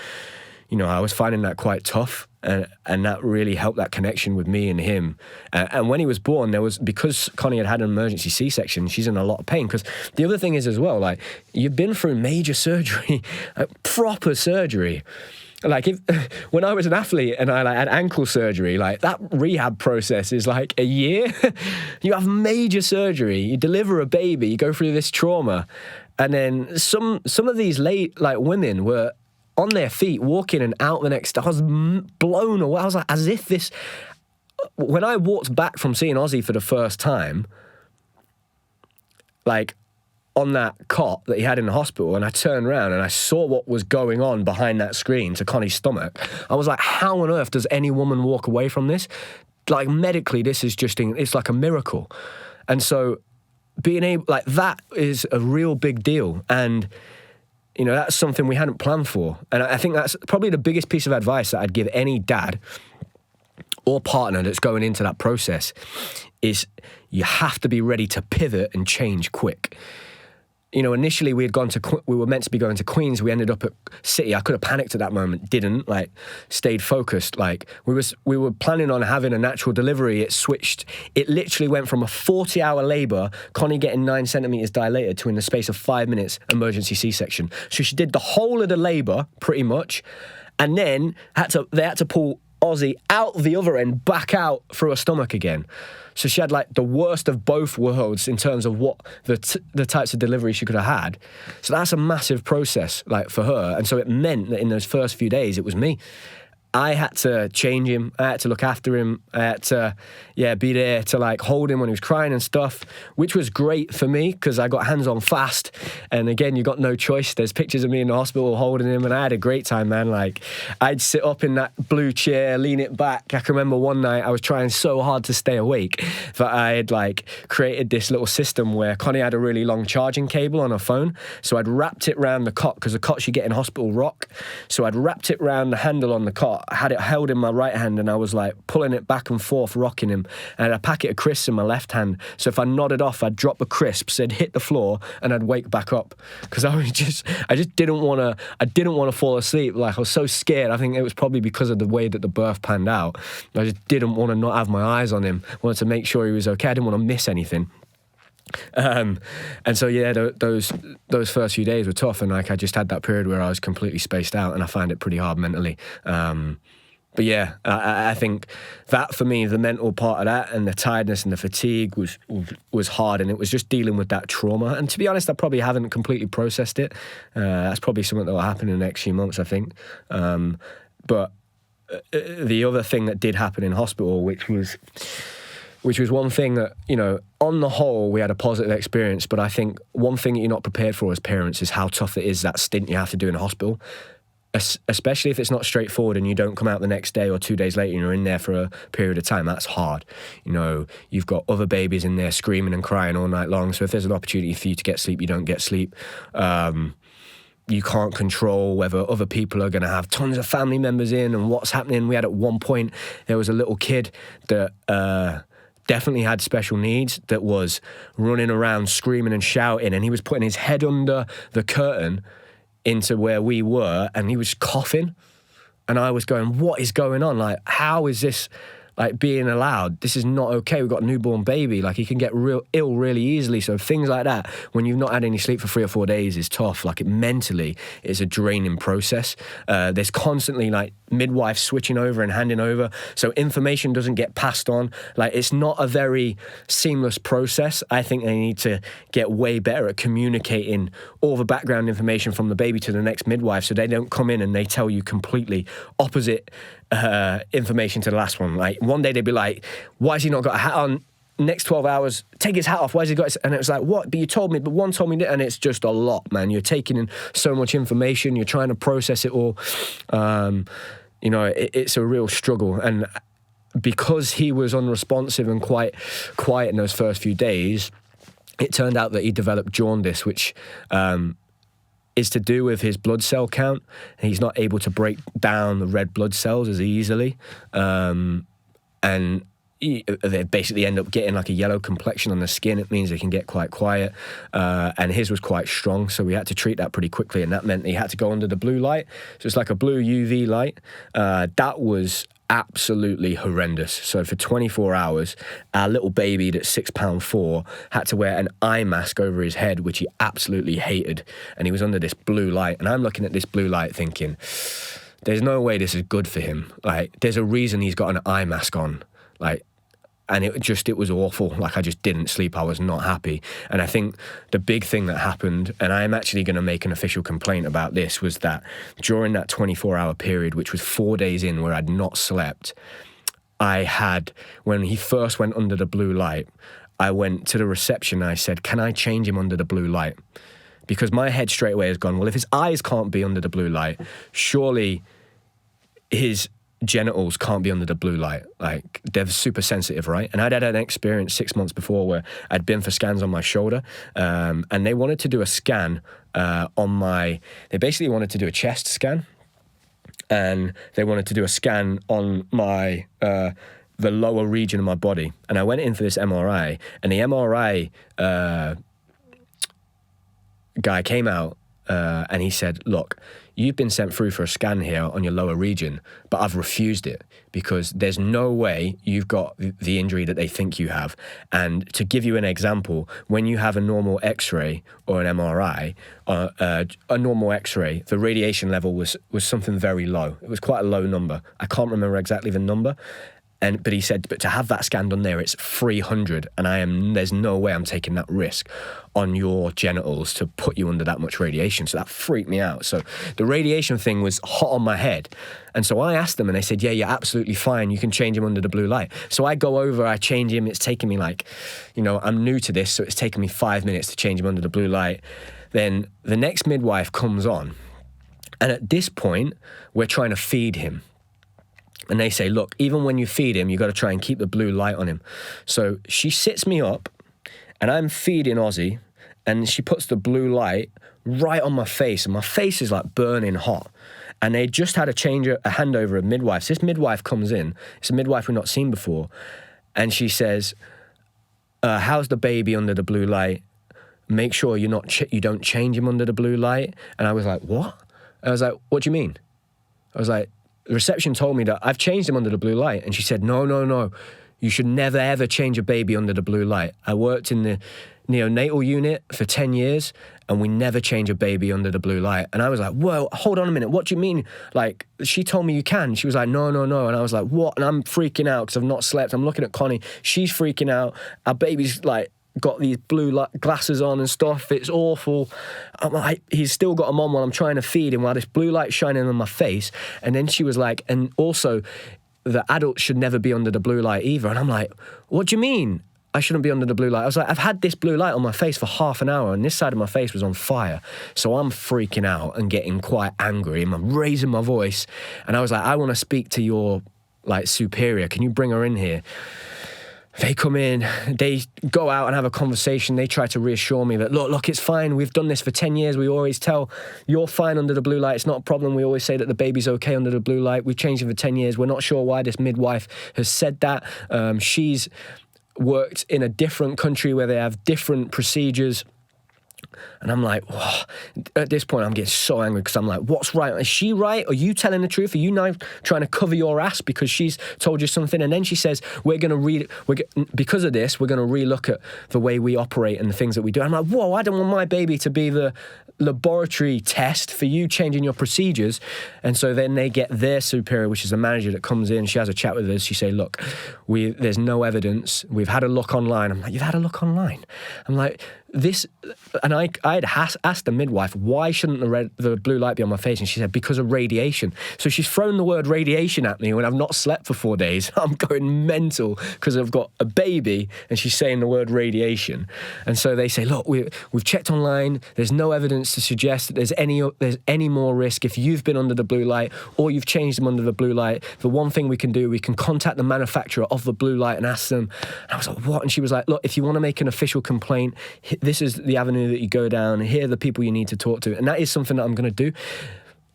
I was finding that quite tough, and that really helped that connection with me and him. And when he was born, because Connie had an emergency C-section, she's in a lot of pain. Because the other thing is as well, you've been through major surgery, proper surgery. When I was an athlete and I had ankle surgery, that rehab process is a year. You have major surgery, you deliver a baby, you go through this trauma, and then some of these women were on their feet, walking and out the next day. I was blown away. I was as if this... When I walked back from seeing Ozzy for the first time, on that cot that he had in the hospital, and I turned around and I saw what was going on behind that screen to Connie's stomach, I was how on earth does any woman walk away from this? Medically, this is it's like a miracle. And so being able... that is a real big deal. And... that's something we hadn't planned for. And I think that's probably the biggest piece of advice that I'd give any dad or partner that's going into that process, is you have to be ready to pivot and change quick. Initially we were meant to be going to Queens. We ended up at City. I could have panicked at that moment, didn't, stayed focused. We were planning on having a natural delivery. It switched. It literally went from a 40-hour labor, Connie getting 9 centimeters dilated, to in the space of 5 minutes, emergency C-section. So she did the whole of the labor pretty much, and then they had to pull Ozzy out the other end, back out through her stomach again. So she had the worst of both worlds in terms of what the types of delivery she could have had. So that's a massive process for her. And so it meant that in those first few days, it was me. I had to change him. I had to look after him. I had to, be there to hold him when he was crying and stuff, which was great for me because I got hands on fast. And again, you got no choice. There's pictures of me in the hospital holding him, and I had a great time, man. I'd sit up in that blue chair, lean it back. I can remember one night I was trying so hard to stay awake that I had created this little system where Connie had a really long charging cable on her phone. So I'd wrapped it around the cot, because the cots you get in hospital rock. So I'd wrapped it around the handle on the cot. I had it held in my right hand, and I was pulling it back and forth, rocking him, and I had a packet of crisps in my left hand. So if I nodded off, I'd drop the crisps, it'd hit the floor, and I'd wake back up, because I just didn't want to fall asleep. I was so scared. I think it was probably because of the way that the birth panned out. I just didn't want to not have my eyes on him. I wanted to make sure he was okay. I didn't want to miss anything. And so those first few days were tough, and I just had that period where I was completely spaced out, and I found it pretty hard mentally. But yeah, I think that for me, the mental part of that and the tiredness and the fatigue was hard, and it was just dealing with that trauma. And to be honest, I probably haven't completely processed it. That's probably something that will happen in the next few months, I think. But the other thing that did happen in hospital, which was one thing that, on the whole, we had a positive experience. But I think one thing that you're not prepared for as parents is how tough it is, that stint you have to do in a hospital. Especially if it's not straightforward and you don't come out the next day or 2 days later and you're in there for a period of time. That's hard. You've got other babies in there screaming and crying all night long. So if there's an opportunity for you to get sleep, you don't get sleep. You can't control whether other people are going to have tons of family members in and what's happening. We had at one point, there was a little kid that definitely had special needs that was running around screaming and shouting, and he was putting his head under the curtain into where we were, and he was coughing, and I was going, what is going on? How is this being allowed? This is not okay. We've got a newborn baby. He can get real ill really easily. So things like that, when you've not had any sleep for 3 or 4 days, is tough. Mentally, it's a draining process. There's constantly midwives switching over and handing over, so information doesn't get passed on. It's not a very seamless process. I think they need to get way better at communicating all the background information from the baby to the next midwife, so they don't come in and they tell you completely opposite information to the last one. One day they'd be like, why has he not got a hat on? next 12 hours, take his hat off. Where's he got his... And it was like, what? But you told me, but one told me that. And it's just a lot, man. You're taking in so much information. You're trying to process it all. You know, it's a real struggle. And because he was unresponsive and quite quiet in those first few days, it turned out that he developed jaundice, which is to do with his blood cell count. And he's not able to break down the red blood cells as easily. And they basically end up getting like a yellow complexion on the skin. It means they can get quite quiet. And his was quite strong, so we had to treat that pretty quickly, and that meant he had to go under the blue light. So it's like a blue UV light. That was absolutely horrendous. So for 24 hours, our little baby that's £6.4 had to wear an eye mask over his head, which he absolutely hated. And he was under this blue light. And I'm looking at this blue light thinking, there's no way this is good for him. Like, there's a reason he's got an eye mask on. Like, and it was awful. Like, I just didn't sleep. I was not happy. And I think the big thing that happened, and I'm actually going to make an official complaint about this, was that during that 24-hour period, which was 4 days in where I'd not slept, when he first went under the blue light, I went to the reception and I said, can I change him under the blue light? Because my head straight away has gone, well, if his eyes can't be under the blue light, surely his genitals can't be under the blue light. Like, they're super sensitive, right? And I'd had an experience 6 months before where I'd been for scans on my shoulder, and they wanted to do a scan they basically wanted to do a chest scan, and they wanted to do a scan on my the lower region of my body. And I went in for this MRI, and the MRI guy came out and he said, look, you've been sent through for a scan here on your lower region, but I've refused it because there's no way you've got the injury that they think you have. And to give you an example, when you have a normal X-ray or an MRI, a normal X-ray, the radiation level was something very low. It was quite a low number. I can't remember exactly the number. But he said, but to have that scanned on there, it's 300, and there's no way I'm taking that risk on your genitals to put you under that much radiation. So that freaked me out. So the radiation thing was hot on my head. And so I asked them, and they said, yeah, you're absolutely fine. You can change him under the blue light. So I go over, I change him. It's taking me I'm new to this, so it's taken me 5 minutes to change him under the blue light. Then the next midwife comes on, and at this point, we're trying to feed him. And they say, look, even when you feed him, you got to try and keep the blue light on him. So she sits me up, and I'm feeding Ozzy, and she puts the blue light right on my face, and my face is like burning hot. And they just had a handover of midwives. This midwife comes in. It's a midwife we've not seen before. And she says, how's the baby under the blue light? Make sure you don't change him under the blue light. And I was like, what? I was like, what do you mean? I was like, the reception told me that I've changed him under the blue light. And she said, no. You should never, ever change a baby under the blue light. I worked in the neonatal unit for 10 years, and we never change a baby under the blue light. And I was like, whoa, hold on a minute. What do you mean? Like, she told me you can. She was like, no. And I was like, what? And I'm freaking out because I've not slept. I'm looking at Connie. She's freaking out. Our baby's like, got these blue glasses on and stuff. It's awful. I'm like, he's still got them on while I'm trying to feed him while this blue light's shining on my face. And then she was like, and also the adults should never be under the blue light either. And I'm like, what do you mean I shouldn't be under the blue light? I was like, I've had this blue light on my face for half an hour, and this side of my face was on fire. So I'm freaking out and getting quite angry, and I'm raising my voice. And I was like, I want to speak to your superior. Can you bring her in here? They come in, they go out and have a conversation. They try to reassure me that, look, it's fine. We've done this for 10 years. We always tell, you're fine under the blue light. It's not a problem. We always say that the baby's okay under the blue light. We've changed it for 10 years. We're not sure why this midwife has said that. She's worked in a different country where they have different procedures. And I'm like, whoa. At this point, I'm getting so angry because I'm like, what's right? Is she right? Are you telling the truth? Are you now trying to cover your ass because she's told you something? And then she says, because of this, we're going to relook at the way we operate and the things that we do. I'm like, whoa, I don't want my baby to be the laboratory test for you changing your procedures. And so then they get their superior, which is the manager, that comes in. She has a chat with us. She say, look, there's no evidence. We've had a look online. I'm like, you've had a look online? I'm like, this, and And I had asked the midwife, why shouldn't the blue light be on my face? And she said, because of radiation. So she's thrown the word radiation at me when I've not slept for 4 days. I'm going mental because I've got a baby and she's saying the word radiation. And so they say, look, we've checked online. There's no evidence to suggest that there's any more risk if you've been under the blue light or you've changed them under the blue light. The one thing we can do, we can contact the manufacturer of the blue light and ask them. And I was like, what? And she was like, look, if you want to make an official complaint, this is the avenue that you go down. Here are the people you need to talk to. And that is something that I'm going to do,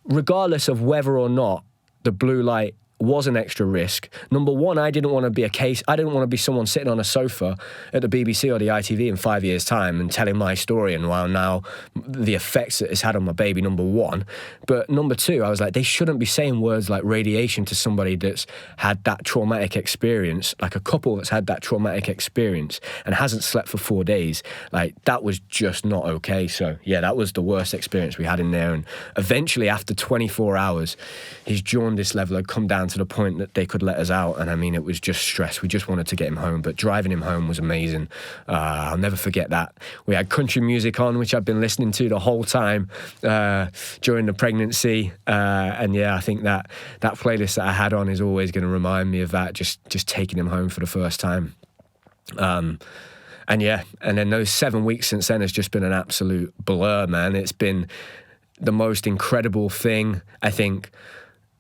regardless of whether or not the blue light was an extra risk. Number one, I didn't want to be I didn't want to be someone sitting on a sofa at the BBC or the ITV in 5 years' time and telling my story and now the effects that it's had on my baby, number one. But number two, I was like, they shouldn't be saying words like radiation to somebody that's had that traumatic experience, like a couple that's had that traumatic experience and hasn't slept for 4 days. Like, that was just not okay. So yeah, that was the worst experience we had in there. And eventually, after 24 hours, his jaundice level had come down to the point that they could let us out. And I mean, it was just stress. We just wanted to get him home, but driving him home was amazing. I'll never forget that. We had country music on, which I've been listening to the whole time during the pregnancy. And yeah, I think that playlist that I had on is always going to remind me of that, just taking him home for the first time. And yeah, and then those 7 weeks since then has just been an absolute blur, man. It's been the most incredible thing. I think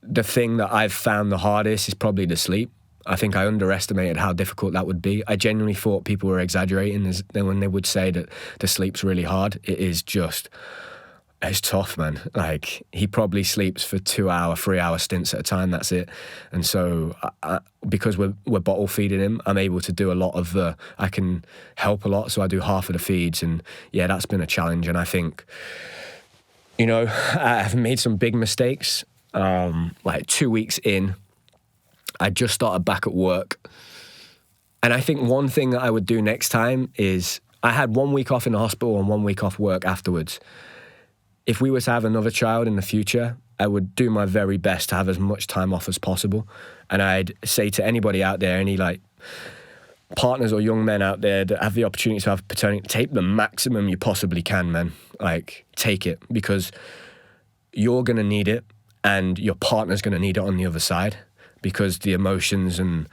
the thing that I've found the hardest is probably the sleep. I think I underestimated how difficult that would be. I genuinely thought people were exaggerating when they would say that the sleep's really hard. It's tough, man. Like, he probably sleeps for 2 hour, 3 hour stints at a time. That's it. And so because we're bottle feeding him, I'm able to do a lot of I can help a lot. So I do half of the feeds, and yeah, that's been a challenge. And I think, I've made some big mistakes. Like 2 weeks in, I just started back at work. And I think one thing that I would do next time is, I had 1 week off in the hospital and 1 week off work afterwards. If we were to have another child in the future, I would do my very best to have as much time off as possible. And I'd say to anybody out there, any like partners or young men out there that have the opportunity to have paternity, take the maximum you possibly can, man. Like, take it, because you're going to need it. And your partner's going to need it on the other side, because the emotions and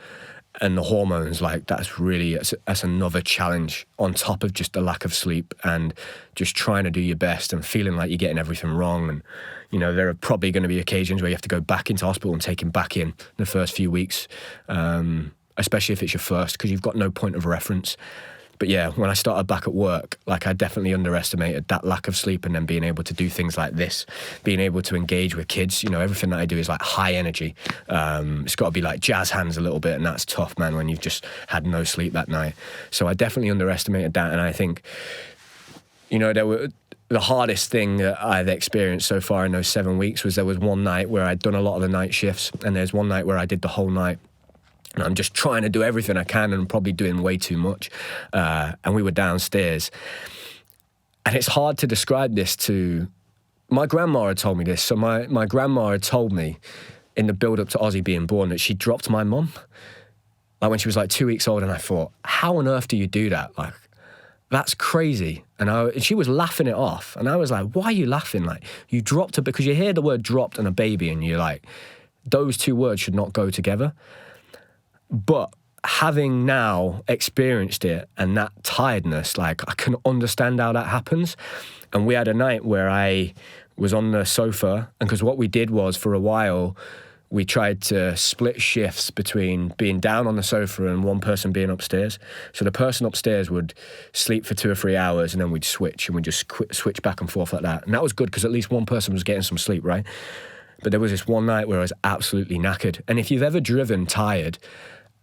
the hormones, like, that's another challenge on top of just the lack of sleep and just trying to do your best and feeling like you're getting everything wrong. And, there are probably going to be occasions where you have to go back into hospital and take him back in the first few weeks, especially if it's your first, because you've got no point of reference. But yeah, when I started back at work, like, I definitely underestimated that lack of sleep, and then being able to do things like this, being able to engage with kids. Everything that I do is like high energy. It's got to be like jazz hands a little bit, and that's tough, man, when you've just had no sleep that night. So I definitely underestimated that. And I think, the hardest thing that I've experienced so far in those 7 weeks was, there was one night where I'd done a lot of the night shifts, and there's one night where I did the whole night. And I'm just trying to do everything I can, and I'm probably doing way too much. And we were downstairs. And it's hard to describe this to... My grandma had told me this. So my grandma had told me in the build-up to Ozzy being born that she dropped my mum, like, when she was like 2 weeks old. And I thought, how on earth do you do that? Like, that's crazy. And she was laughing it off. And I was like, why are you laughing? Like, you dropped her, because you hear the word dropped and a baby, and you're like, those two words should not go together. But having now experienced it and that tiredness, like, I can understand how that happens. And we had a night where I was on the sofa, and because what we did was, for a while, we tried to split shifts between being down on the sofa and one person being upstairs. So the person upstairs would sleep for 2 or 3 hours, and then we'd switch, and we'd just switch back and forth like that. And that was good, because at least one person was getting some sleep, right? But there was this one night where I was absolutely knackered. And if you've ever driven tired,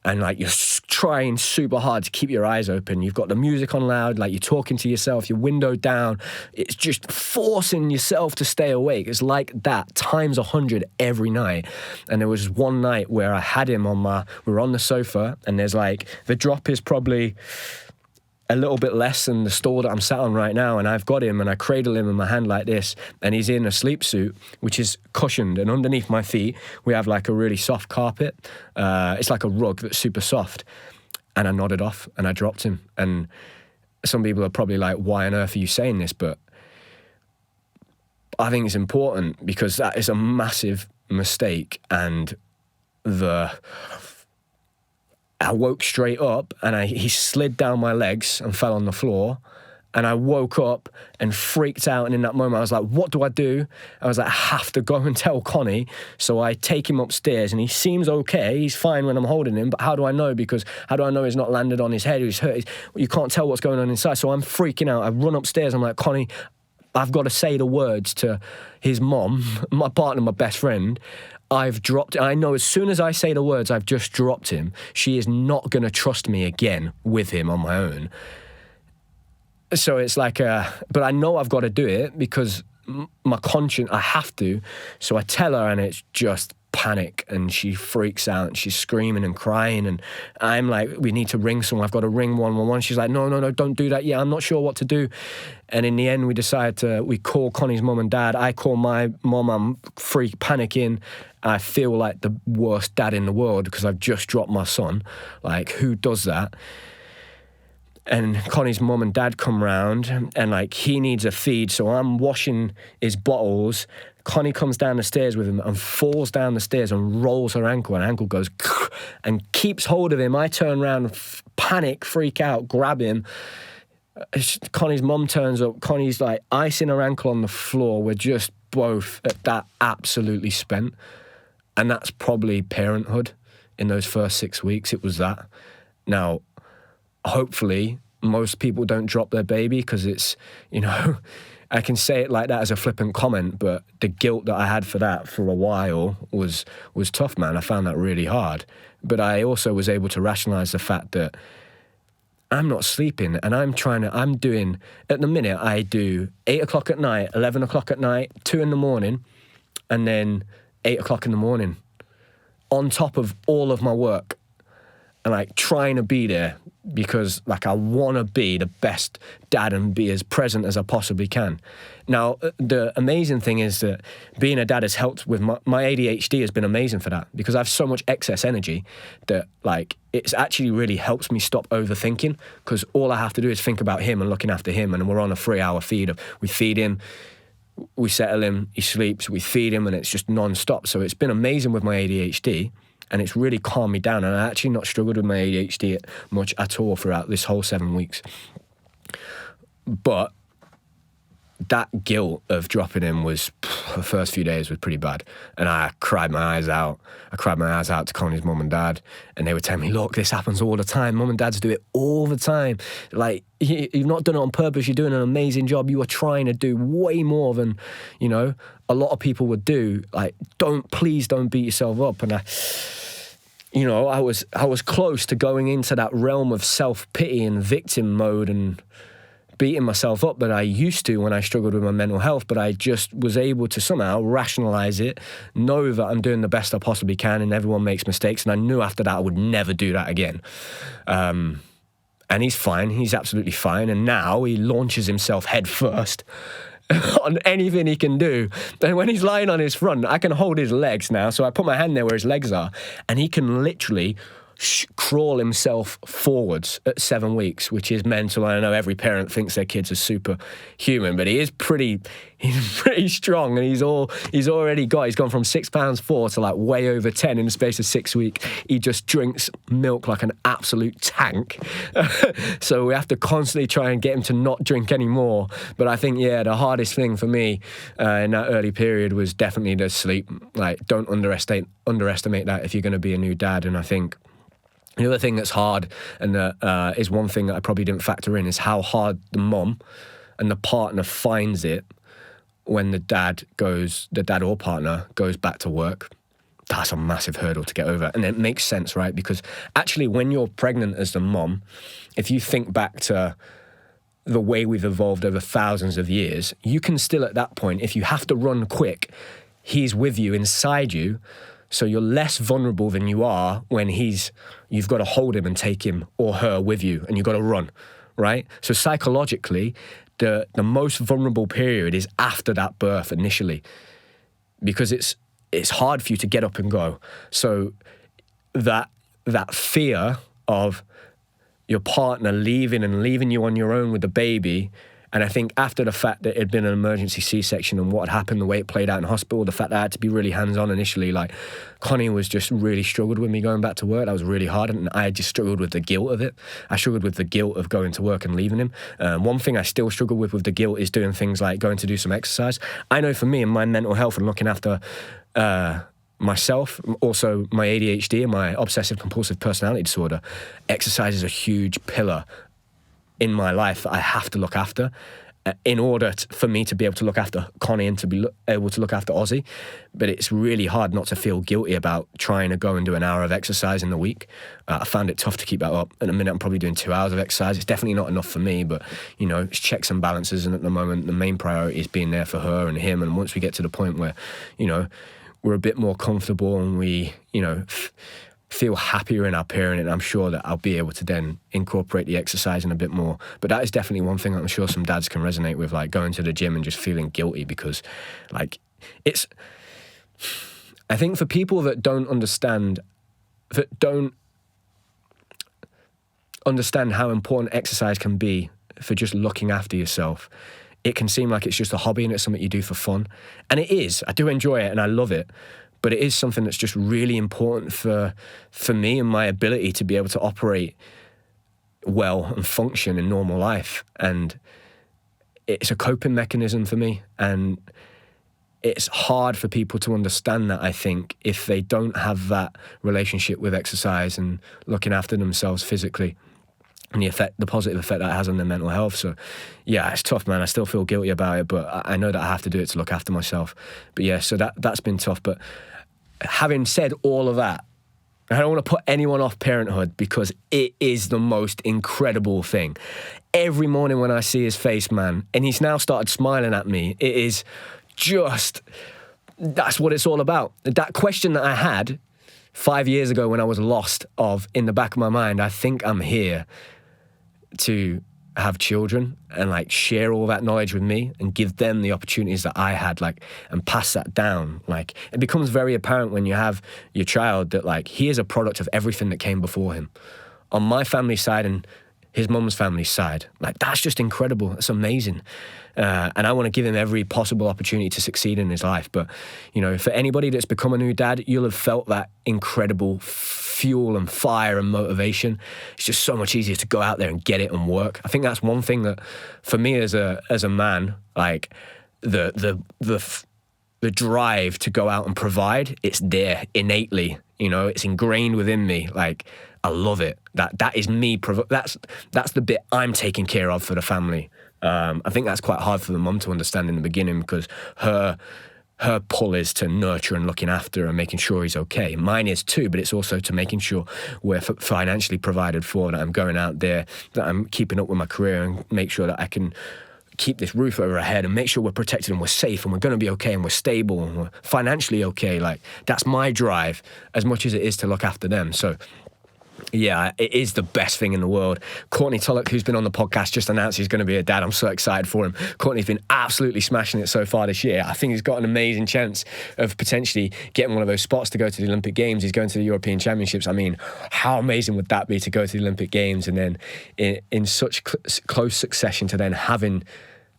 and like, you're trying super hard to keep your eyes open, you've got the music on loud, like, you're talking to yourself, your window down, it's just forcing yourself to stay awake. It's like that times 100 every night. And there was one night where I had him we were on the sofa, and there's like, the drop is probably a little bit less than the stool that I'm sat on right now, and I've got him, and I cradle him in my hand like this, and he's in a sleep suit, which is cushioned, and underneath my feet we have like a really soft carpet. It's like a rug that's super soft. And I nodded off, and I dropped him, and some people are probably like, why on earth are you saying this? But I think it's important because that is a massive mistake. And I woke straight up and he slid down my legs and fell on the floor. And I woke up and freaked out. And in that moment, I was like, what do I do? I was like, I have to go and tell Connie. So I take him upstairs and he seems okay. He's fine when I'm holding him. But how do I know? Because how do I know he's not landed on his head? He's hurt. You can't tell what's going on inside. So I'm freaking out. I run upstairs. I'm like, Connie, I've got to say the words to his mom, my partner, my best friend. I've dropped, I know as soon as I say the words, I've just dropped him. She is not going to trust me again with him on my own. So it's like, but I know I've got to do it because my conscience, I have to. So I tell her and it's just panic and she freaks out and she's screaming and crying and I'm like, we need to ring someone. I've got to ring 111. She's like, no, don't do that. Yeah, I'm not sure what to do. And in the end, we call Connie's mum and dad. I call my mum. I'm panicking. I feel like the worst dad in the world because I've just dropped my son. Like, who does that? And Connie's mum and dad come round and like he needs a feed. So I'm washing his bottles. Connie comes down the stairs with him and falls down the stairs and rolls her ankle. And ankle goes and keeps hold of him. I turn around, panic, freak out, grab him. Connie's mum turns up. Connie's like icing her ankle on the floor. We're just both at that absolutely spent. And that's probably parenthood in those first 6 weeks. It was that. Now, hopefully most people don't drop their baby because it's, I can say it like that as a flippant comment, but the guilt that I had for that for a while was tough, man. I found that really hard. But I also was able to rationalize the fact that I'm not sleeping and I'm doing, at the minute I do 8 o'clock at night, 11 o'clock at night, 2 in the morning, and then 8 o'clock in the morning on top of all of my work. And like trying to be there because like I want to be the best dad and be as present as I possibly can. Now, the amazing thing is that being a dad has helped with my ADHD has been amazing for that because I have so much excess energy that like it's actually really helps me stop overthinking because all I have to do is think about him and looking after him and we're on a 3-hour feed of we feed him, we settle him, he sleeps, we feed him and it's just non-stop. So it's been amazing with my ADHD. And it's really calmed me down. And I actually not struggled with my ADHD much at all throughout this whole 7 weeks. But that guilt of dropping him was, the first few days was pretty bad. And I cried my eyes out. I cried my eyes out to Connie's mum and dad. And they were telling me, look, this happens all the time. Mum and dads do it all the time. Like, you've not done it on purpose. You're doing an amazing job. You are trying to do way more than, a lot of people would do. Like, please don't beat yourself up. And I was close to going into that realm of self-pity and victim mode and beating myself up that I used to when I struggled with my mental health, but I just was able to somehow rationalize it, know that I'm doing the best I possibly can and everyone makes mistakes, and I knew after that I would never do that again. And he's fine, he's absolutely fine, and now he launches himself head first on anything he can do. And when he's lying on his front, I can hold his legs now, so I put my hand there where his legs are, and he can literally crawl himself forwards at 7 weeks, which is mental. I know every parent thinks their kids are superhuman, but he's pretty strong, and he's gone from 6 pounds 4 to like way over 10 in the space of 6 weeks. He just drinks milk like an absolute tank. So we have to constantly try and get him to not drink anymore. But I think, the hardest thing for me in that early period was definitely the sleep. Like, don't underestimate that if you're going to be a new dad. And I think the other thing that's hard, and is one thing that I probably didn't factor in, is how hard the mom and the partner finds it when the dad or partner goes back to work. That's a massive hurdle to get over. And it makes sense, right? Because actually when you're pregnant as the mom, if you think back to the way we've evolved over thousands of years, you can still at that point, if you have to run quick, he's with you, inside you. So you're less vulnerable than you are when you've got to hold him and take him or her with you and you've got to run, right? So psychologically, the most vulnerable period is after that birth initially, because it's hard for you to get up and go. So that fear of your partner leaving you on your own with the baby. And I think after the fact that it had been an emergency C-section and what had happened, the way it played out in hospital, the fact that I had to be really hands-on initially, like Connie was just really struggled with me going back to work. That was really hard, and I just struggled with the guilt of it. I struggled with the guilt of going to work and leaving him. One thing I still struggle with the guilt is doing things like going to do some exercise. I know for me and my mental health and looking after myself, also my ADHD and my obsessive compulsive personality disorder, exercise is a huge pillar in my life that I have to look after in order for me to be able to look after Connie and to be able to look after Ozzy. But it's really hard not to feel guilty about trying to go and do an hour of exercise in the week. I found it tough to keep that up. At the minute, I'm probably doing 2 hours of exercise. It's definitely not enough for me, but, you know, it's checks and balances. And at the moment, the main priority is being there for her and him. And once we get to the point where, you know, we're a bit more comfortable and we, you know, feel happier in our parenting, I'm sure that I'll be able to then incorporate the exercise in a bit more. But that is definitely one thing that I'm sure some dads can resonate with, like going to the gym and just feeling guilty because, like, it's... I think for people that don't understand how important exercise can be for just looking after yourself, it can seem like it's just a hobby and it's something you do for fun. And it is. I do enjoy it and I love it. But it is something that's just really important for me and my ability to be able to operate well and function in normal life. And it's a coping mechanism for me. And it's hard for people to understand that, I think, if they don't have that relationship with exercise and looking after themselves physically and the positive effect that it has on their mental health. So, yeah, it's tough, man. I still feel guilty about it, but I know that I have to do it to look after myself. But yeah, so that's been tough. But having said all of that, I don't want to put anyone off parenthood because it is the most incredible thing. Every morning when I see his face, man, and he's now started smiling at me, it is just, that's what it's all about. That question that I had 5 years ago when I was lost in the back of my mind, I think I'm here to have children and like share all that knowledge with me and give them the opportunities that I had, like, and pass that down. Like, it becomes very apparent when you have your child that, like, he is a product of everything that came before him. On my family side and his mum's family side, like, that's just incredible. That's amazing. And I want to give him every possible opportunity to succeed in his life. But, you know, for anybody that's become a new dad, you'll have felt that incredible fuel and fire and motivation. It's just so much easier to go out there and get it and work. I think that's one thing that, for me as a man, like, the drive to go out and provide, it's there innately. You know, it's ingrained within me. Like, I love it. That is me. That's the bit I'm taking care of for the family. I think that's quite hard for the mum to understand in the beginning because her pull is to nurture and looking after and making sure he's okay. Mine is too, but it's also to making sure we're financially provided for, that I'm going out there, that I'm keeping up with my career and make sure that I can keep this roof over our head and make sure we're protected and we're safe and we're going to be okay and we're stable and we're financially okay. Like, that's my drive as much as it is to look after them. So, yeah, it is the best thing in the world. Courtney Tulloch, who's been on the podcast, just announced he's going to be a dad. I'm so excited for him. Courtney's been absolutely smashing it so far this year. I think he's got an amazing chance of potentially getting one of those spots to go to the Olympic Games. He's going to the European Championships. I mean, how amazing would that be to go to the Olympic Games and then in such close succession to then having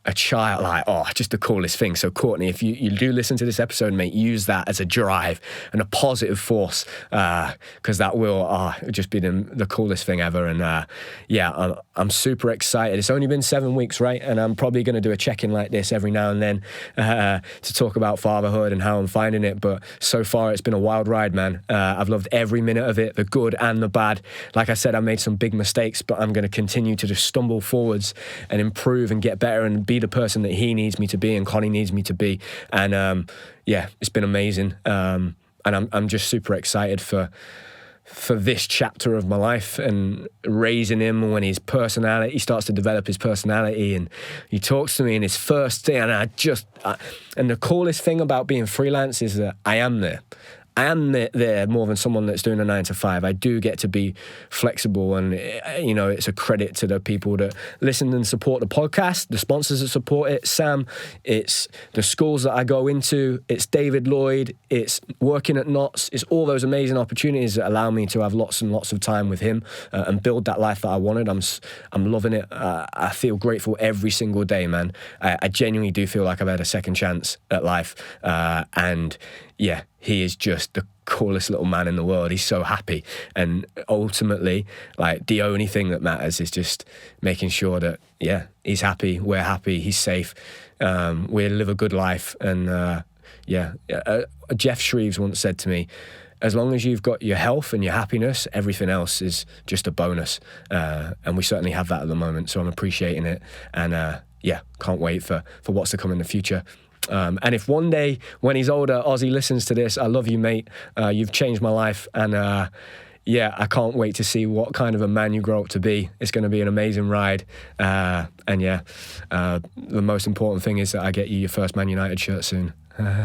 a child? Like, oh, just the coolest thing. So Courtney, if you do listen to this episode, mate, use that as a drive and a positive force, because that will just be the coolest thing ever. And yeah, I'm super excited. It's only been 7 weeks, right? And I'm probably going to do a check-in like this every now and then to talk about fatherhood and how I'm finding it. But so far, it's been a wild ride, man. I've loved every minute of it, the good and the bad. Like I said, I made some big mistakes, but I'm going to continue to just stumble forwards and improve and get better and be the person that he needs me to be and Connie needs me to be. And yeah, it's been amazing. And I'm just super excited for this chapter of my life and raising him when he starts to develop his personality and he talks to me in his first thing. And and the coolest thing about being freelance is that I am there. I am there more than someone that's doing a 9 to 5. I do get to be flexible, and it's a credit to the people that listen and support the podcast, the sponsors that support it, Sam, it's the schools that I go into, it's David Lloyd, it's working at Knots, it's all those amazing opportunities that allow me to have lots and lots of time with him and build that life that I wanted. I'm loving it. I feel grateful every single day, man. I genuinely do feel like I've had a second chance at life, and yeah, he is just the coolest little man in the world. He's so happy, and ultimately, like, the only thing that matters is just making sure that he's happy, we're happy, he's safe, we live a good life. And Jeff Shreves once said to me, as long as you've got your health and your happiness, everything else is just a bonus, and we certainly have that at the moment, so I'm appreciating it, and can't wait for what's to come in the future. And if one day when he's older, Ozzy listens to this, I love you, mate. You've changed my life. And I can't wait to see what kind of a man you grow up to be. It's going to be an amazing ride. The most important thing is that I get you your first Man United shirt soon. And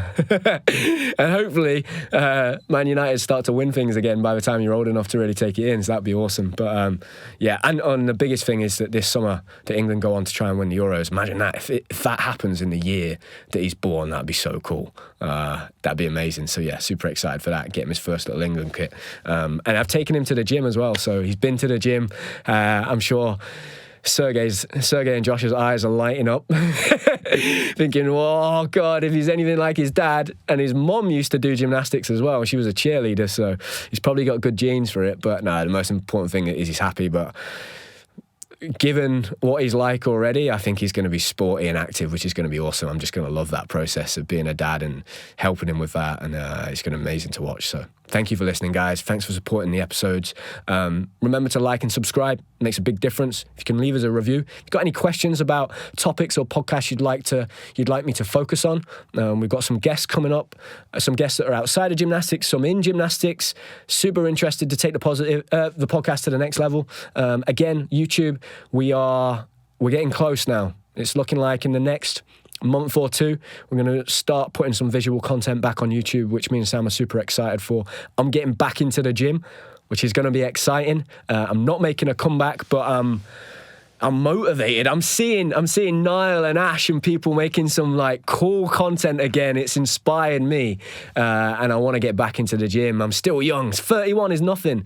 hopefully Man United start to win things again by the time you're old enough to really take it in, so that'd be awesome. But and the biggest thing is that this summer that England go on to try and win the Euros. Imagine that, if that happens in the year that he's born, that'd be so cool. That'd be amazing. So yeah, super excited for that, get him his first little England kit. And I've taken him to the gym as well, so he's been to the gym. I'm sure Sergey and Josh's eyes are lighting up thinking, oh God, if he's anything like his dad. And his mom used to do gymnastics as well. She was a cheerleader, so he's probably got good genes for it. But no, the most important thing is he's happy. But given what he's like already, I think he's going to be sporty and active, which is going to be awesome. I'm just going to love that process of being a dad and helping him with that, and it's going to be amazing to watch. So thank you for listening, guys. Thanks for supporting the episodes. Remember to like and subscribe. It makes a big difference. If you can leave us a review. If you've got any questions about topics or podcasts you'd like me to focus on, we've got some guests coming up, some guests that are outside of gymnastics, some in gymnastics. Super interested to take the podcast to the next level. Again, YouTube, we're getting close now. It's looking like in the next month or two, we're going to start putting some visual content back on YouTube, which me and Sam are super excited for. I'm getting back into the gym, which is going to be exciting. I'm not making a comeback, but I'm motivated. I'm seeing Niall and Ash and people making some like cool content again. It's inspired me, and I want to get back into the gym. I'm still young. 31 is nothing,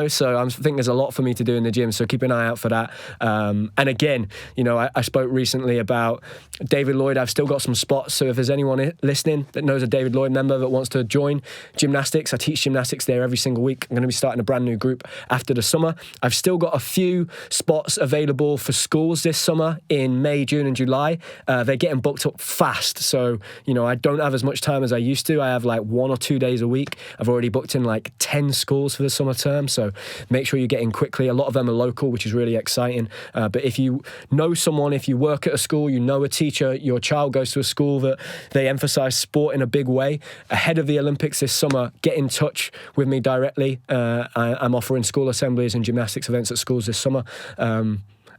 so I think there's a lot for me to do in the gym, so keep an eye out for that. And again, I spoke recently about David Lloyd. I've still got some spots, so if there's anyone listening that knows a David Lloyd member that wants to join gymnastics, I teach gymnastics there every single week. I'm going to be starting a brand new group after the summer. I've still got a few spots available for schools this summer in May, June and July. They're getting booked up fast, so I don't have as much time as I used to. I have like 1 or 2 days a week. I've already booked in like 10 schools for the summer term, so make sure you get in quickly. A lot of them are local, which is really exciting. But if you know someone, if you work at a school, you know a teacher, your child goes to a school that they emphasize sport in a big way, ahead of the Olympics this summer, get in touch with me directly. I'm offering school assemblies and gymnastics events at schools this summer.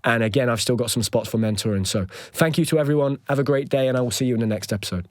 And again, I've still got some spots for mentoring. So thank you to everyone. Have a great day, and I will see you in the next episode.